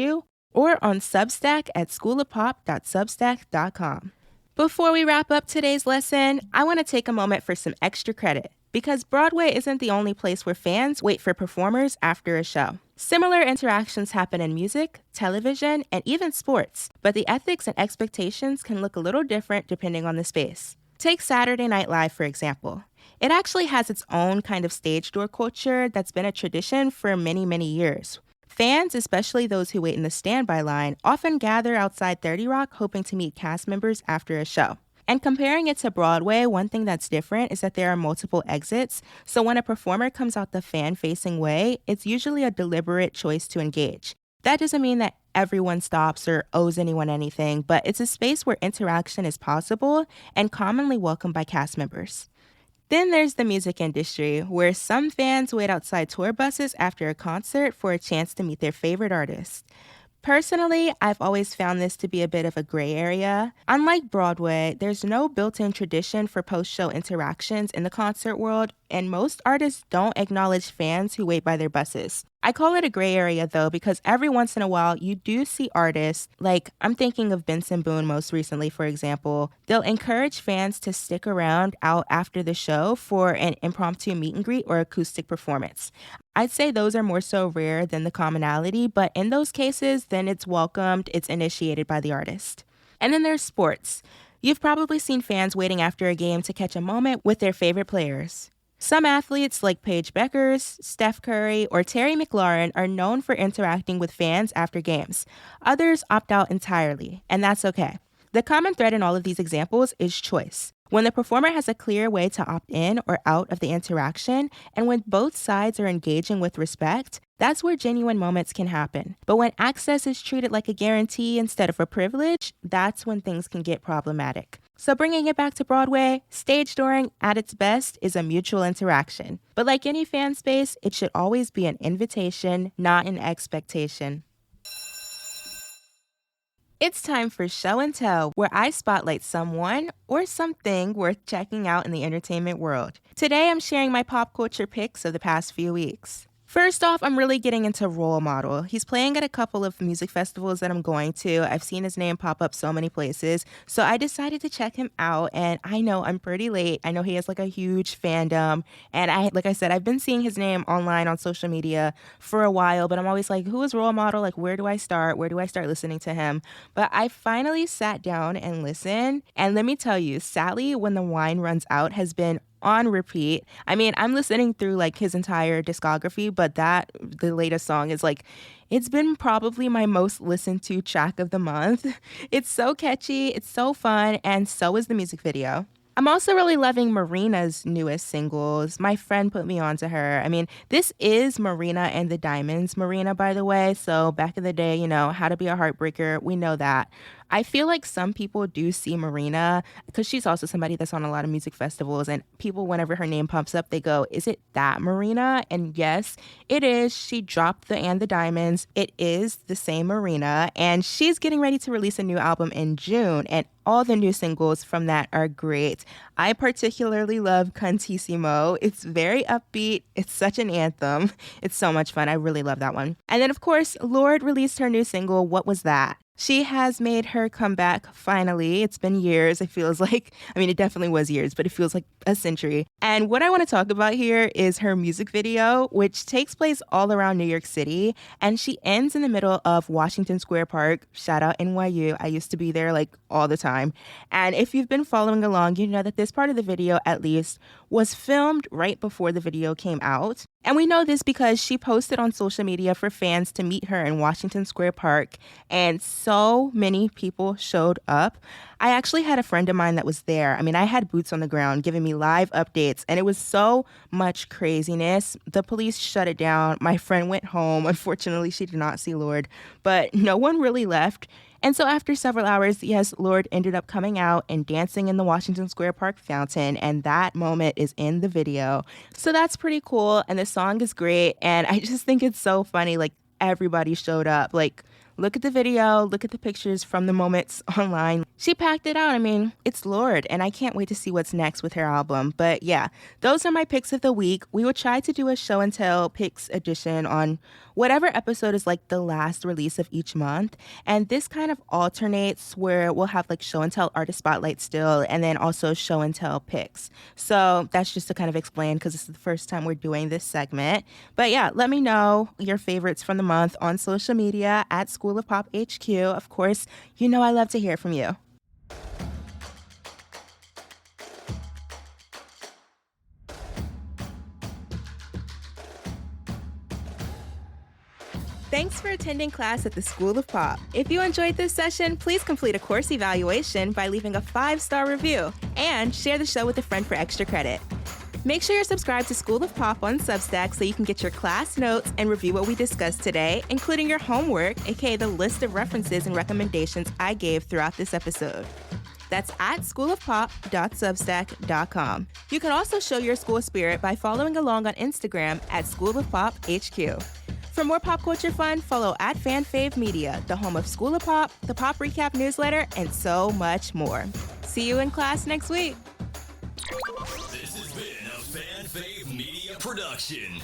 or on Substack at schoolofpop.substack.com. Before we wrap up today's lesson, I want to take a moment for some extra credit because Broadway isn't the only place where fans wait for performers after a show. Similar interactions happen in music, television, and even sports, but the ethics and expectations can look a little different depending on the space. Take Saturday Night Live, for example. It actually has its own kind of stage door culture that's been a tradition for many, many years. Fans, especially those who wait in the standby line, often gather outside 30 Rock hoping to meet cast members after a show. And comparing it to Broadway, one thing that's different is that there are multiple exits, so when a performer comes out the fan-facing way, it's usually a deliberate choice to engage. That doesn't mean that everyone stops or owes anyone anything, but it's a space where interaction is possible and commonly welcomed by cast members. Then there's the music industry, where some fans wait outside tour buses after a concert for a chance to meet their favorite artist. Personally, I've always found this to be a bit of a gray area. Unlike Broadway, there's no built-in tradition for post-show interactions in the concert world, and most artists don't acknowledge fans who wait by their buses. I call it a gray area though because every once in a while you do see artists, like I'm thinking of Benson Boone most recently for example, they'll encourage fans to stick around out after the show for an impromptu meet and greet or acoustic performance. I'd say those are more so rare than the commonality, but in those cases, then it's welcomed, it's initiated by the artist. And then there's sports. You've probably seen fans waiting after a game to catch a moment with their favorite players. Some athletes like Paige Beckers, Steph Curry, or Terry McLaurin are known for interacting with fans after games. Others opt out entirely, and that's okay. The common thread in all of these examples is choice. When the performer has a clear way to opt in or out of the interaction, and when both sides are engaging with respect, that's where genuine moments can happen. But when access is treated like a guarantee instead of a privilege, that's when things can get problematic. So bringing it back to Broadway, stage dooring at its best is a mutual interaction. But like any fan space, it should always be an invitation, not an expectation. It's time for Show and Tell, where I spotlight someone or something worth checking out in the entertainment world. Today, I'm sharing my pop culture picks of the past few weeks. First off, I'm really getting into Role Model. He's playing at a couple of music festivals that I'm going to. I've seen his name pop up so many places. So I decided to check him out, and I know I'm pretty late. I know he has like a huge fandom, and like I said, I've been seeing his name online on social media for a while, but I'm always like, who is Role Model? Like, where do I start? Where do I start listening to him? But I finally sat down and listened, and let me tell you, Sally, When the Wine Runs Out has been on repeat. I mean, I'm listening through like his entire discography, but the latest song is like, it's been probably my most listened to track of the month. It's so catchy, it's so fun, and so is the music video. I'm also really loving Marina's newest singles. My friend put me on to her. I mean, this is Marina and the Diamonds Marina, by the way. So back in the day, How to Be a Heartbreaker, we know that. I feel like some people do see Marina because she's also somebody that's on a lot of music festivals, and people, whenever her name pops up, they go, "Is it that Marina?" And yes, it is. She dropped the And the Diamonds. It is the same Marina, and she's getting ready to release a new album in June, and all the new singles from that are great. I particularly love Cantissimo. It's very upbeat. It's such an anthem. It's so much fun. I really love that one. And then, of course, Lorde released her new single, What Was That? She has made her comeback finally. It's been years, it feels like. I mean, it definitely was years, but it feels like a century. And what I want to talk about here is her music video, which takes place all around New York City. And she ends in the middle of Washington Square Park. Shout out NYU. I used to be there like all the time. And if you've been following along, you know that this part of the video, at least, was filmed right before the video came out. And we know this because she posted on social media for fans to meet her in Washington Square Park, and so many people showed up. I actually had a friend of mine that was there. I mean, I had boots on the ground giving me live updates, and it was so much craziness. The police shut it down. My friend went home. Unfortunately, she did not see Lorde, but no one really left. And so after several hours, yes, Lorde ended up coming out and dancing in the Washington Square Park fountain, and that moment is in the video. So that's pretty cool, and the song is great, and I just think it's so funny, like, everybody showed up. Like, look at the video, look at the pictures from the moments online. She packed it out. I mean, it's Lorde, and I can't wait to see what's next with her album. But yeah, those are my picks of the week. We will try to do a show and tell picks edition on whatever episode is like the last release of each month. And this kind of alternates where we'll have like show and tell artist spotlight still, and then also show and tell picks. So that's just to kind of explain because it's the first time we're doing this segment. But yeah, let me know your favorites from the month on social media at School of Pop HQ. Of course, you know I love to hear from you. Thanks for attending class at the School of Pop. If you enjoyed this session, please complete a course evaluation by leaving a 5-star review and share the show with a friend for extra credit. Make sure you're subscribed to School of Pop on Substack so you can get your class notes and review what we discussed today, including your homework, aka the list of references and recommendations I gave throughout this episode. That's at schoolofpop.substack.com. You can also show your school spirit by following along on Instagram at School of Pop HQ. For more pop culture fun, follow at FanFave Media, the home of School of Pop, the Pop Recap newsletter, and so much more. See you in class next week. This has been a FanFave Media production.